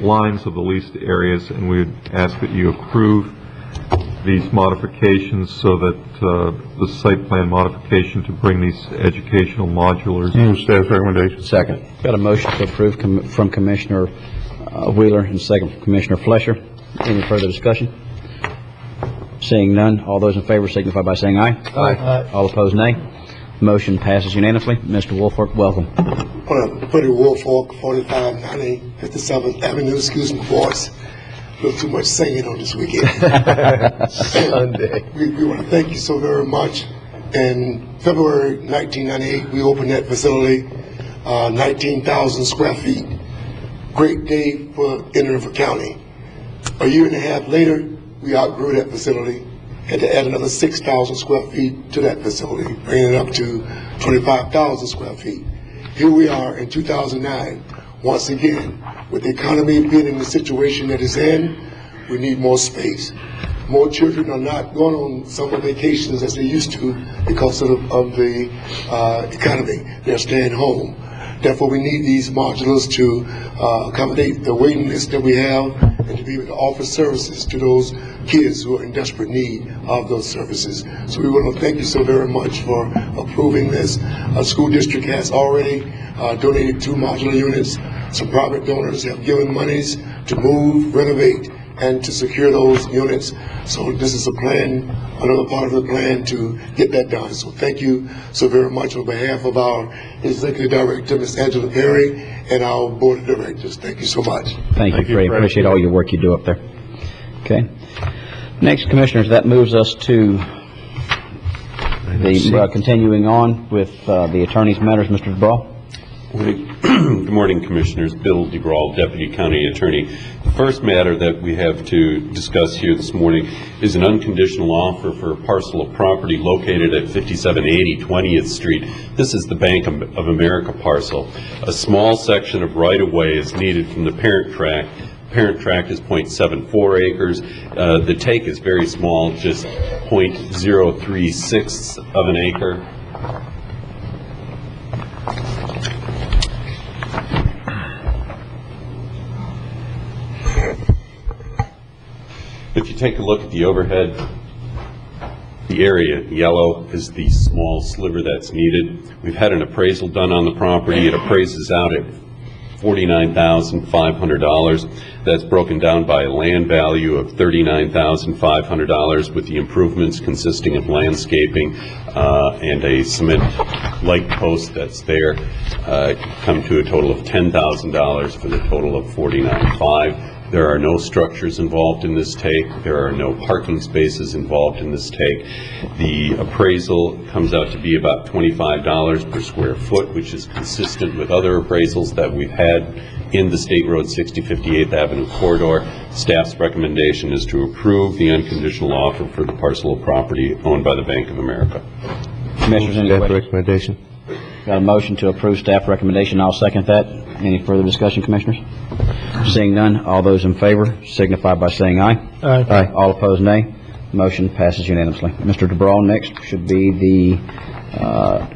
lines of the leased areas, and we would ask that you approve these modifications so that the site plan modification to bring these educational modulars. Move staff recommendation. Second. Got a motion to approve from Commissioner Wheeler and a second from Commissioner Flesher. Any further discussion? Seeing none, all those in favor signify by saying aye. Aye. All opposed, nay. Motion passes unanimously. Mr. Woolfolk, welcome. Buddy Woolfolk, 4590 57th Avenue. Excuse my voice. A little too much singing on this weekend. Sunday. We want to thank you so very much. In February 1998, we opened that facility, 19,000 square feet. Great day for Inner River County. A year and a half later, we outgrew that facility, had to add another 6,000 square feet to that facility, bringing it up to 25,000 square feet. Here we are in 2009, once again, with the economy being in the situation that it's in, we need more space. More children are not going on summer vacations as they used to because of the economy. They're staying home. Therefore, we need these modulars to accommodate the waiting list that we have and to be able to offer services to those kids who are in desperate need of those services. So we want to thank you so very much for approving this. Our school district has already donated 2 modular units. Some private donors have given monies to move, renovate, and to secure those units. So this is a plan, another part of the plan to get that done. So thank you so very much on behalf of our Executive Director, Ms. Angela Perry, and our Board of Directors. Thank you so much. Thank you, Freddie. Appreciate all your work you do up there. Okay. Next, Commissioners, that moves us to the continuing on with the attorney's matters. Mr. DeBraw. Good morning, Commissioners. Bill DeBraw, Deputy County Attorney. The first matter that we have to discuss here this morning is an unconditional offer for a parcel of property located at 5780 20th Street. This is the Bank of America parcel. A small section of right-of-way is needed from the parent tract. Parent tract is 0.74 acres. The take is very small, just 0.036 of an acre. If you take a look at the overhead, the area yellow is the small sliver that's needed. We've had an appraisal done on the property. It appraises out at $49,500. That's broken down by a land value of $39,500 with the improvements consisting of landscaping and a cement light post that's there. Come to a total of $10,000 for the total of $49,500. There are no structures involved in this take. There are no parking spaces involved in this take. The appraisal comes out to be about $25 per square foot, which is consistent with other appraisals that we've had in the State Road 60 58th Avenue corridor. Staff's recommendation is to approve the unconditional offer for the parcel of property owned by the Bank of America. Commissioners, any Staff questions? recommendation. Got a motion to approve staff recommendation. I'll second that. Any further discussion, Commissioners? Seeing none, all those in favor signify by saying aye. Aye. Aye. All opposed, nay. Motion passes unanimously. Mr. DeBraw, next should be the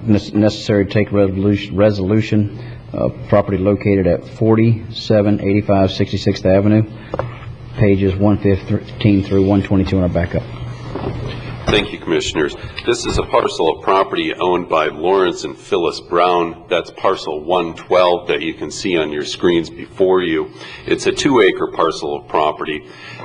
necessary to take resolution property located at 4785 66th Avenue, pages 115 through 122 in our backup. Thank you, Commissioners. This is a parcel of property owned by Lawrence and Phyllis Brown. That's parcel 112 that you can see on your screens before you. It's a 2-acre parcel of property.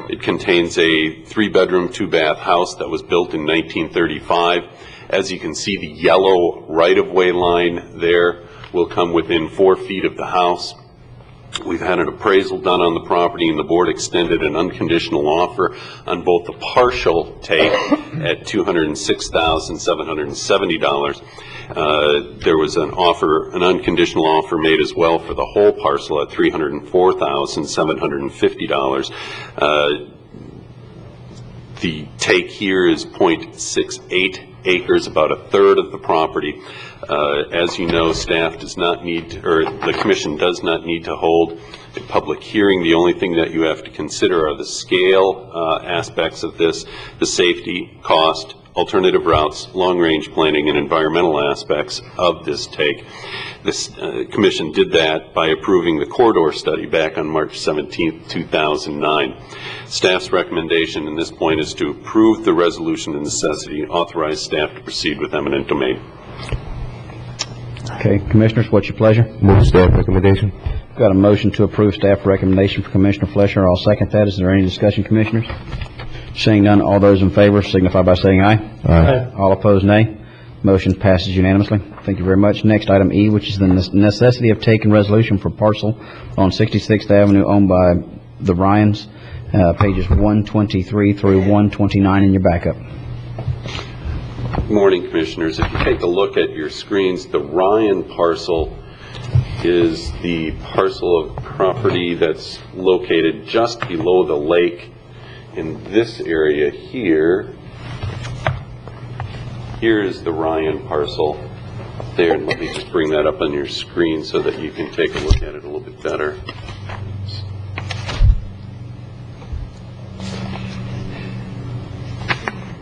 It contains a 3-bedroom, 2-bath house that was built in 1935. As you can see, the yellow right-of-way line there will come within 4 feet of the house. We've had an appraisal done on the property, and the board extended an unconditional offer on both the partial take at $206,770. There was an unconditional offer made as well for the whole parcel at $304,750. The take here is 0.68 acres, about a third of the property. As you know, staff does not need, or the commission does not need to hold a public hearing. The only thing that you have to consider are the scale aspects of this, the safety, cost, alternative routes, long-range planning, and environmental aspects of this take. This commission did that by approving the corridor study back on March 17, 2009. Staff's recommendation in this point is to approve the resolution of necessity and authorize staff to proceed with eminent domain. Okay, Commissioners, what's your pleasure? Move staff recommendation. Got a motion to approve staff recommendation for Commissioner Flesher. I'll second that. Is there any discussion, Commissioners? Seeing none, all those in favor signify by saying aye. Aye. All opposed, nay. Motion passes unanimously. Thank you very much. Next, item E, which is the necessity of taking resolution for parcel on 66th Avenue owned by the Ryans, pages 123 through 129 in your backup. Good morning, Commissioners. If you take a look at your screens, the Ryan parcel is the parcel of property that's located just below the lake in this area here. Here is the Ryan parcel there, and let me just bring that up on your screen so that you can take a look at it a little bit better.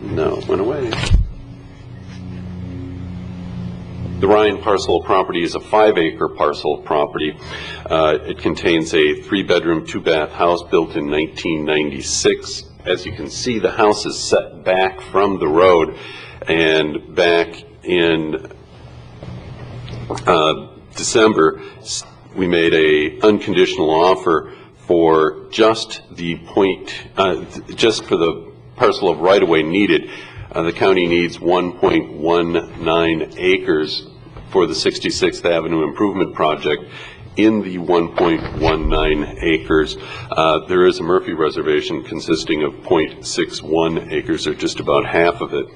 No, it went away. The Ryan parcel of property is a 5-acre parcel of property. It contains a 3-bedroom, 2-bath house built in 1996. As you can see, the house is set back from the road, and back in December, we made a unconditional offer for just the just for the parcel of right-of-way needed. The county needs 1.19 acres for the 66th Avenue Improvement Project. In the 1.19 acres, there is a Murphy Reservation consisting of 0.61 acres, or just about half of it.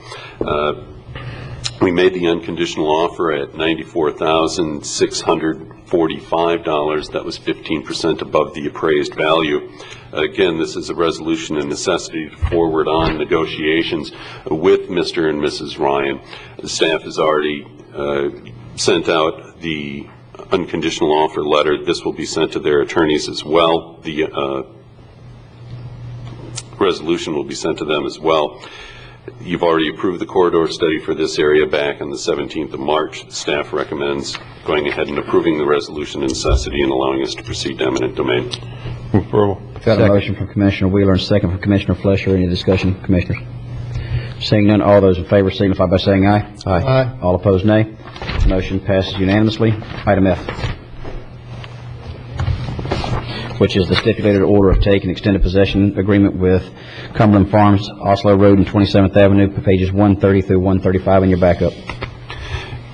We made the unconditional offer at $94,645. That was 15% above the appraised value. Again, this is a resolution and necessity to forward on negotiations with Mr. and Mrs. Ryan. The staff has already sent out the unconditional offer letter. This will be sent to their attorneys as well. The resolution will be sent to them as well. You've already approved the corridor study for this area back on the 17th of March. Staff recommends going ahead and approving the resolution and necessity and allowing us to proceed to eminent domain. Move approval. Got a motion from Commissioner Wheeler and a second from Commissioner Flesher. Any discussion, Commissioners? Seeing none, all those in favor signify by saying aye. Aye. All opposed, nay. Motion passes unanimously. Item F, which is the stipulated order of take and extended possession agreement with Cumberland Farms, Oslo Road and 27th Avenue, pages 130 through 135 in your backup.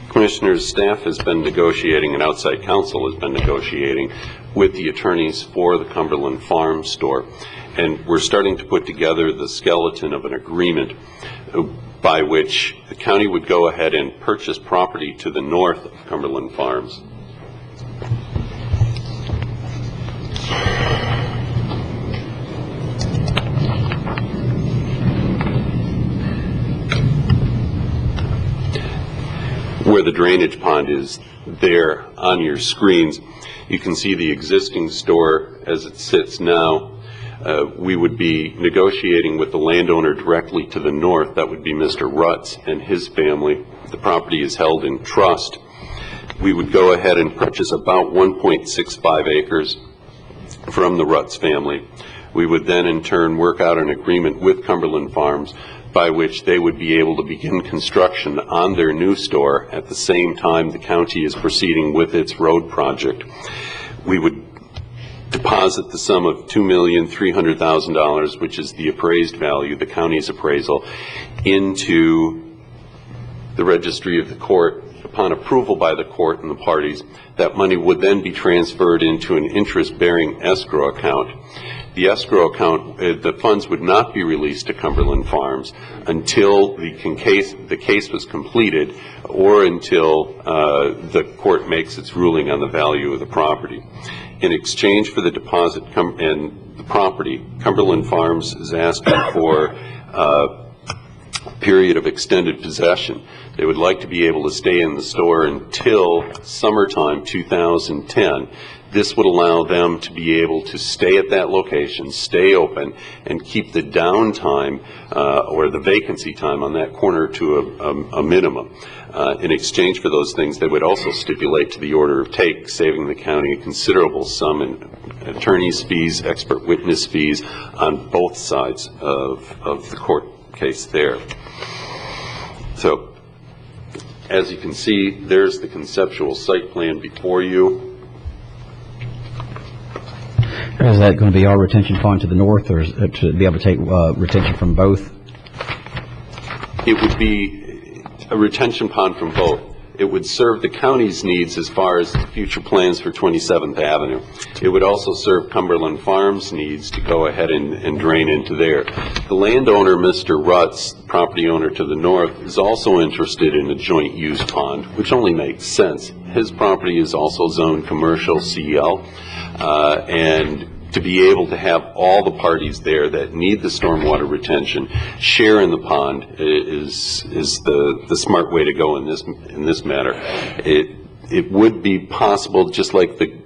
Commissioners, staff has been negotiating and outside counsel has been negotiating with the attorneys for the Cumberland Farms store. And we're starting to put together the skeleton of an agreement by which the county would go ahead and purchase property to the north of Cumberland Farms. Where the drainage pond is there on your screens, you can see the existing store as it sits now. We would be negotiating with the landowner directly to the north. That would be Mr. Rutz and his family. The property is held in trust. We would go ahead and purchase about 1.65 acres from the Rutz family. We would then in turn work out an agreement with Cumberland Farms by which they would be able to begin construction on their new store at the same time the county is proceeding with its road project. We would deposit the sum of $2,300,000, which is the appraised value, the county's appraisal, into the registry of the court. Upon approval by the court and the parties, that money would then be transferred into an interest-bearing escrow account. The escrow account, the funds would not be released to Cumberland Farms until the case was completed or until the court makes its ruling on the value of the property. In exchange for the deposit and the property, Cumberland Farms is asking for a period of extended possession. They would like to be able to stay in the store until summertime 2010. This would allow them to be able to stay at that location, stay open, and keep the downtime or the vacancy time on that corner to a minimum. In exchange for those things, they would also stipulate to the order of take, saving the county a considerable sum in attorney's fees, expert witness fees on both sides of the court case there. So, as you can see, there's the conceptual site plan before you. Is that going to be our retention pond to the north, or is it to be able to take retention from both? It would be a retention pond from both. It would serve the county's needs as far as future plans for 27th Avenue. It would also serve Cumberland Farms' needs to go ahead and drain into there. The landowner, Mr. Rutz, the property owner to the north, is also interested in a joint use pond, which only makes sense. His property is also zoned commercial CL, and to be able to have all the parties there that need the stormwater retention share in the pond is the smart way to go in this matter. It would be possible, just like the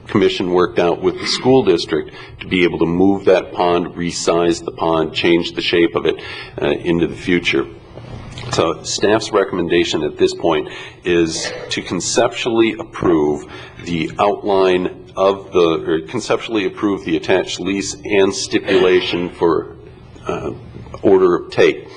commission worked out with the school district, to be able to move that pond, resize the pond, change the shape of it into the future. So staff's recommendation at this point is to conceptually approve the outline of conceptually approve the attached lease and stipulation for order of take.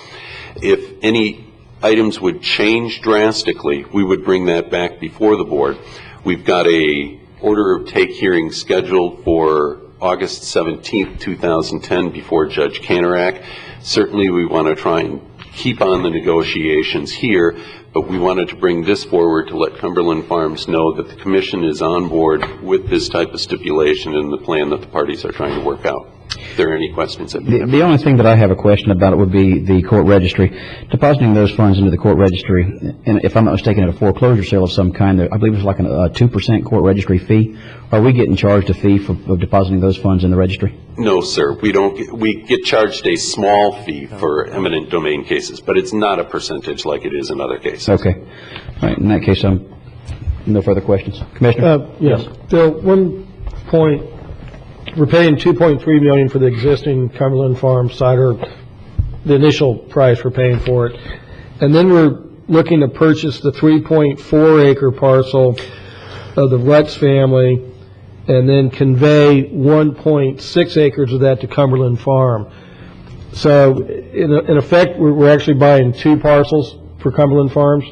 If any items would change drastically, we would bring that back before the board. We've got a order of take hearing scheduled for August 17th, 2010, before Judge Canarak. Certainly, we want to try and keep on the negotiations here, but we wanted to bring this forward to let Cumberland Farms know that the Commission is on board with this type of stipulation in the plan that the parties are trying to work out. If there are any questions that you have. The only thing that I have a question about it would be the court registry. Depositing those funds into the court registry, and if I'm not mistaken, at a foreclosure sale of some kind, I believe it's like a 2% court registry fee. Are we getting charged a fee for depositing those funds in the registry? No, sir. We don't. We get charged a small fee for eminent domain cases, but it's not a percentage like it is in other cases. Okay. All right. In that case, no further questions. Commissioner? Yes. Bill, one point. We're paying $2.3 million for the existing Cumberland Farm cider, the initial price we're paying for it. And then we're looking to purchase the 3.4 acre parcel of the Rutz family and then convey 1.6 acres of that to Cumberland Farm. So in effect, we're actually buying two parcels for Cumberland Farms?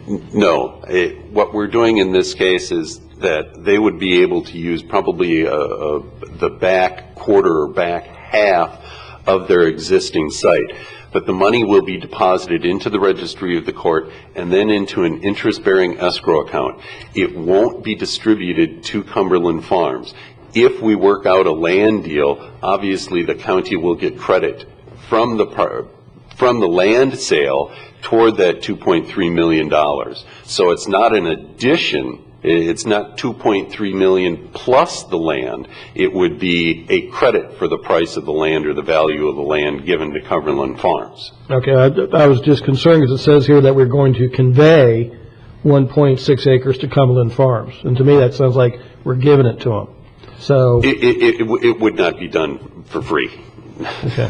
No. What we're doing in this case is that they would be able to use probably the back quarter or back half of their existing site. But the money will be deposited into the registry of the court and then into an interest-bearing escrow account. It won't be distributed to Cumberland Farms. If we work out a land deal, obviously the county will get credit from the land sale toward that $2.3 million. So it's not an addition. It's not $2.3 million plus the land. It would be a credit for the price of the land or the value of the land given to Cumberland Farms. Okay, I was just concerned because it says here that we're going to convey 1.6 acres to Cumberland Farms. And to me, that sounds like we're giving it to them. So it would not be done for free. Okay.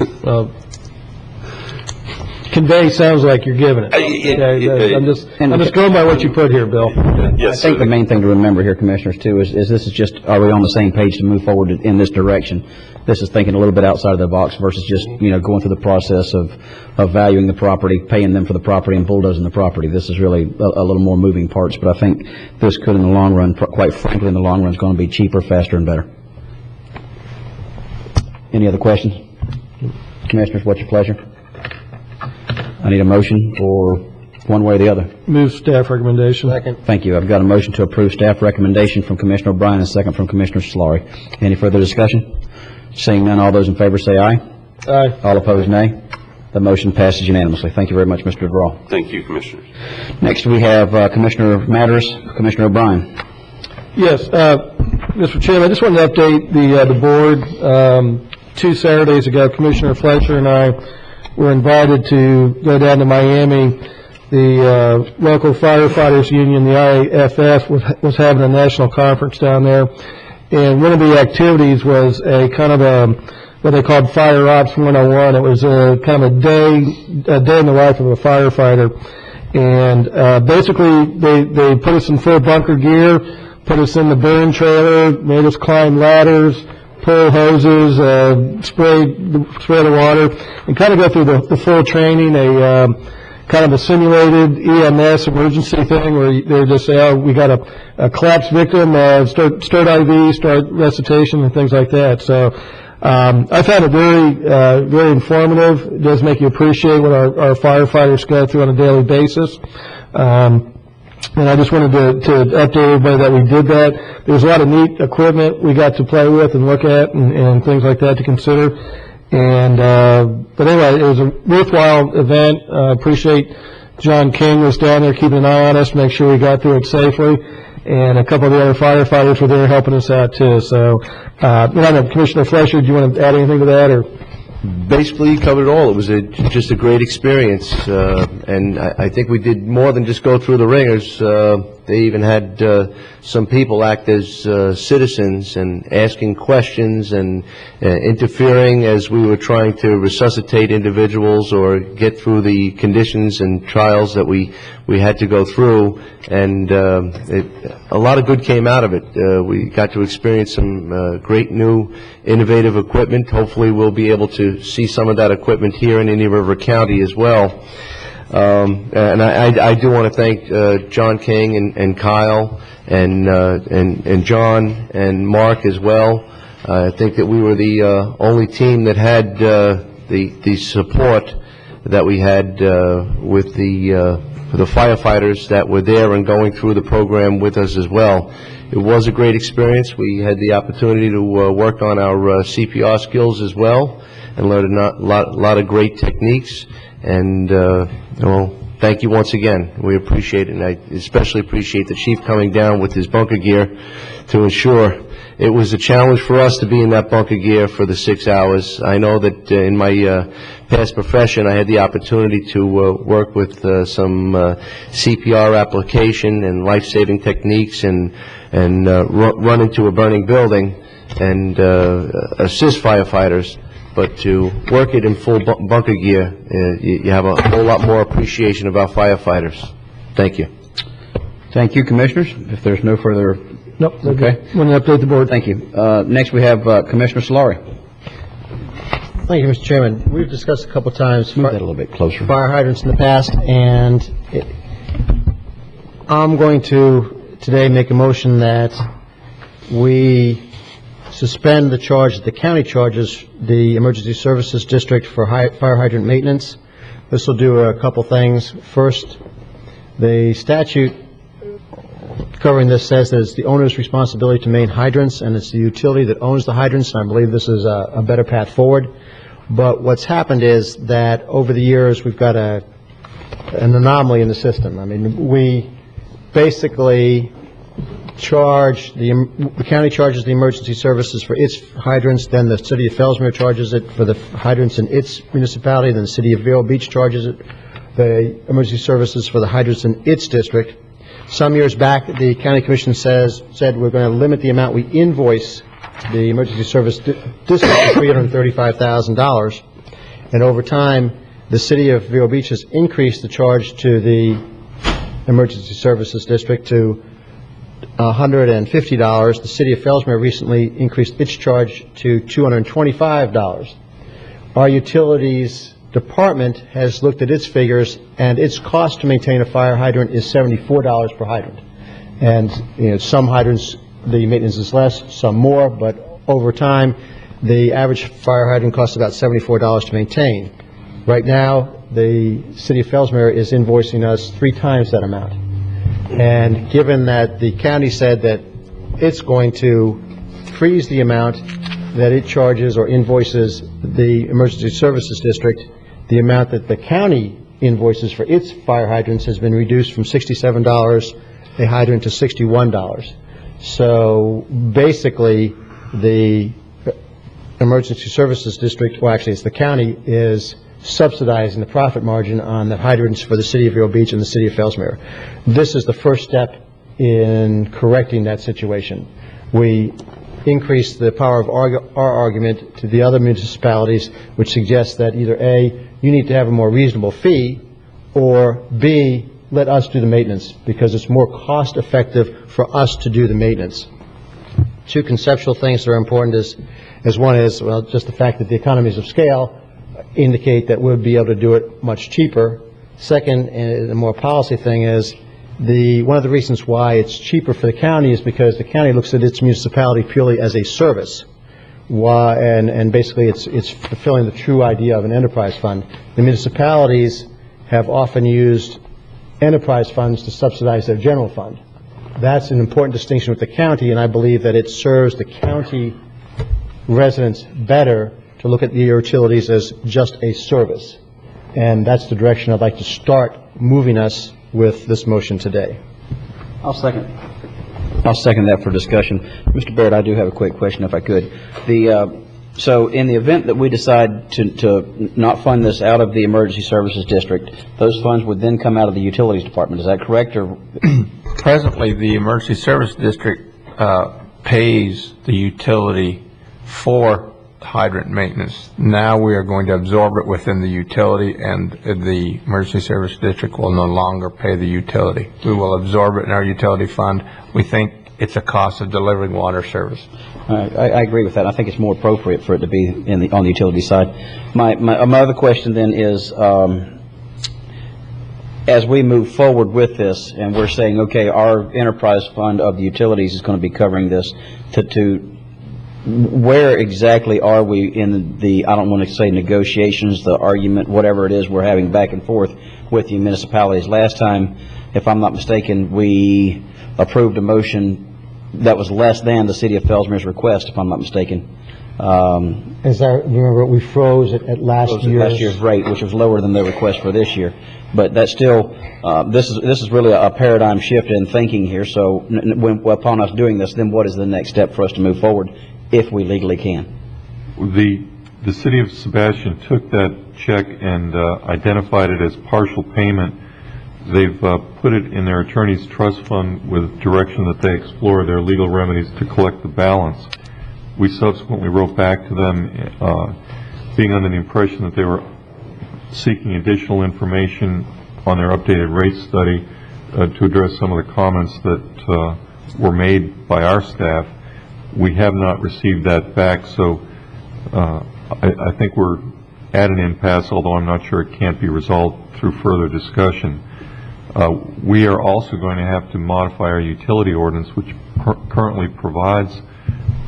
Convey sounds like you're giving it. I'm just going by what you put here, Bill. Yes, I think the main thing to remember here, Commissioners, too, is this is just, are we on the same page to move forward in this direction? This is thinking a little bit outside of the box versus just, going through the process of valuing the property, paying them for the property, and bulldozing the property. This is really a little more moving parts, but I think this could, in the long run, quite frankly, in the long run, is going to be cheaper, faster, and better. Any other questions? Commissioners, what's your pleasure? I need a motion for one way or the other. Move staff recommendation. Second. Thank you. I've got a motion to approve staff recommendation from Commissioner O'Brien and a second from Commissioner Solari. Any further discussion? Seeing none, all those in favor say aye. Aye. All opposed, nay. The motion passes unanimously. Thank you very much, Mr. DeVraw. Thank you, Commissioners. Next, we have Commissioner Matters, Commissioner O'Brien. Yes, Mr. Chairman, I just wanted to update the board. 2 Saturdays ago, Commissioner Fletcher and I were invited to go down to Miami. The local firefighters union, the IAFF, was having a national conference down there, and one of the activities was a kind of what they called Fire Ops 101. It was a kind of a day in the life of a firefighter, and basically they put us in full bunker gear, put us in the burn trailer, made us climb ladders, pull hoses, spray the water, and kind of go through the full training, a kind of a simulated EMS emergency thing where they just say, oh, we got a collapsed victim, start IV, start resuscitation, and things like that. So I found it very, very informative. It does make you appreciate what our firefighters go through on a daily basis. And I just wanted to update everybody that we did that. There was a lot of neat equipment we got to play with and look at and things like that to consider. And but anyway, it was a worthwhile event. I appreciate John King was down there keeping an eye on us, make sure we got through it safely. And a couple of the other firefighters were there helping us out too. So, Commissioner Fletcher, do you want to add anything to that, or? Basically, you covered it all. It was just a great experience, and I think we did more than just go through the ringers. They even had some people act as citizens and asking questions and interfering as we were trying to resuscitate individuals or get through the conditions and trials that we had to go through. And a lot of good came out of it. We got to experience some great new innovative equipment. Hopefully we'll be able to see some of that equipment here in Indian River County as well. And I do want to thank John King and Kyle and John and Mark as well I think that we were the only team that had the support that we had with the firefighters that were there and going through the program with us as well. It was a great experience. We had the opportunity to work on our CPR skills as well and learn a lot of great techniques. And thank you once again. We appreciate it, and I especially appreciate the chief coming down with his bunker gear to ensure. It was a challenge for us to be in that bunker gear for the 6 hours. I know that in my past profession, I had the opportunity to work with some CPR application and life-saving techniques and run into a burning building and assist firefighters. But to work it in full bunker gear, you have a whole lot more appreciation of our firefighters. Thank you. Thank you, Commissioners. If there's no further... Nope. Okay. Want to update the board? Thank you. Next, we have Commissioner Solari. Thank you, Mr. Chairman. We've discussed a couple times Move that a little bit closer. fire hydrants in the past, and I'm going to today make a motion that we suspend the charge that the county charges the Emergency Services District for fire hydrant maintenance. This will do a couple things. First, the statute covering this says that it's the owner's responsibility to maintain hydrants, and it's the utility that owns the hydrants, and I believe this is a better path forward. But what's happened is that over the years we've got an anomaly in the system. I mean, we basically charge, the county charges the emergency services for its hydrants, then the city of Fellsmere charges it for the hydrants in its municipality, then the city of Vero Beach charges it, the emergency services for the hydrants in its district. Some years back, the county commission said we're going to limit the amount we invoice the emergency service district to $335,000, and over time, the city of Vero Beach has increased the charge to the emergency services district to $150. The city of Fellsmere recently increased its charge to $225. Our utilities department has looked at its figures, and its cost to maintain a fire hydrant is $74 per hydrant. And some hydrants, the maintenance is less, some more, but over time, the average fire hydrant costs about $74 to maintain. Right now, the city of Fellsmere is invoicing us 3 times that amount. And given that the county said that it's going to freeze the amount that it charges or invoices the emergency services district, the amount that the county invoices for its fire hydrants has been reduced from $67 a hydrant to $61. So basically, the emergency services district, well actually it's the county, is subsidizing the profit margin on the hydrants for the city of Vero Beach and the city of Fellsmere. This is the first step in correcting that situation. We increase the power of our argument to the other municipalities, which suggests that either A, you need to have a more reasonable fee, or B, let us do the maintenance, because it's more cost effective for us to do the maintenance. 2 conceptual things that are important is one is, well, just the fact that the economies of scale indicate that we'll be able to do it much cheaper. Second, and a more policy thing is, one of the reasons why it's cheaper for the county is because the county looks at its municipality purely as a service. And basically it's fulfilling the true idea of an enterprise fund. The municipalities have often used enterprise funds to subsidize their general fund. That's an important distinction with the county, and I believe that it serves the county residents better to look at the utilities as just a service. And that's the direction I'd like to start moving us with this motion today. I'll second that for discussion. Mr. Barrett, I do have a quick question, if I could. So in the event that we decide to not fund this out of the emergency services district, those funds would then come out of the utilities department. Is that correct? Or presently, the emergency service district pays the utility for hydrant maintenance. Now we are going to absorb it within the utility, and the emergency service district will no longer pay the utility. We will absorb it in our utility fund. We think it's a cost of delivering water service. I agree with that. I think it's more appropriate for it to be on the utility side. My other question then is, as we move forward with this, and we're saying, okay, our enterprise fund of the utilities is going to be covering this, where exactly are we in the, I don't want to say negotiations, the argument, whatever it is we're having back and forth with the municipalities? Last time, if I'm not mistaken, we approved a motion that was less than the city of Fellsmere's request, if I'm not mistaken. As I remember, we froze it at last year's rate, which was lower than the request for this year. But that's still, this is really a paradigm shift in thinking here. So upon us doing this, then what is the next step for us to move forward, if we legally can? The city of Sebastian took that check and identified it as partial payment. They've put it in their attorney's trust fund with direction that they explore their legal remedies to collect the balance. We subsequently wrote back to them, being under the impression that they were seeking additional information on their updated rate study to address some of the comments that were made by our staff. We have not received that back, so I think we're at an impasse, although I'm not sure it can't be resolved through further discussion. We are also going to have to modify our utility ordinance, which currently provides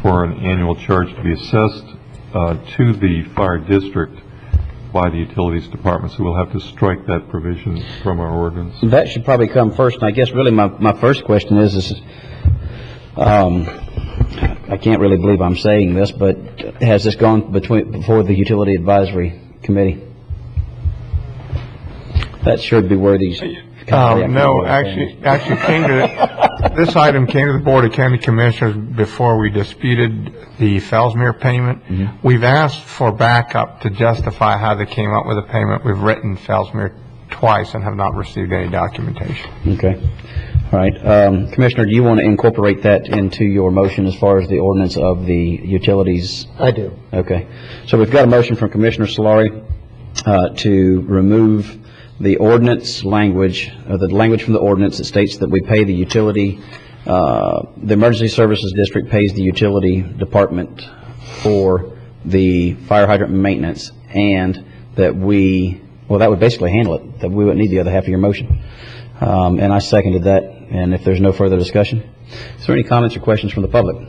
for an annual charge to be assessed to the fire district by the utilities department, so we'll have to strike that provision from our ordinance. That should probably come first, and I guess really my first question is I can't really believe I'm saying this, but has this gone before the Utility Advisory Committee? That should be where these... No, actually this item came to the Board of County Commissioners before we disputed the Fellsmere payment. Mm-hmm. We've asked for backup to justify how they came up with the payment. We've written Fellsmere twice and have not received any documentation. Okay. All right. Commissioner, do you want to incorporate that into your motion as far as the ordinance of the utilities? I do. Okay. So we've got a motion from Commissioner Solari to remove the ordinance language, the language from the ordinance that states that we pay the utility, the Emergency Services District pays the utility department for the fire hydrant maintenance, and that that would basically handle it, that we wouldn't need the other half of your motion. And I seconded that, and if there's no further discussion. Is there any comments or questions from the public?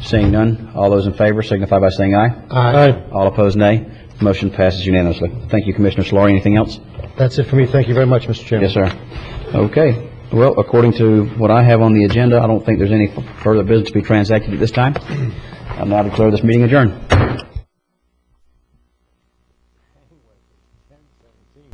Seeing none, all those in favor signify by saying aye. Aye. All opposed, nay. Motion passes unanimously. Thank you, Commissioner Solari. Anything else? That's it for me. Thank you very much, Mr. Chairman. Yes, sir. Okay. Well, according to what I have on the agenda, I don't think there's any further business to be transacted at this time. I'll now declare this meeting adjourned.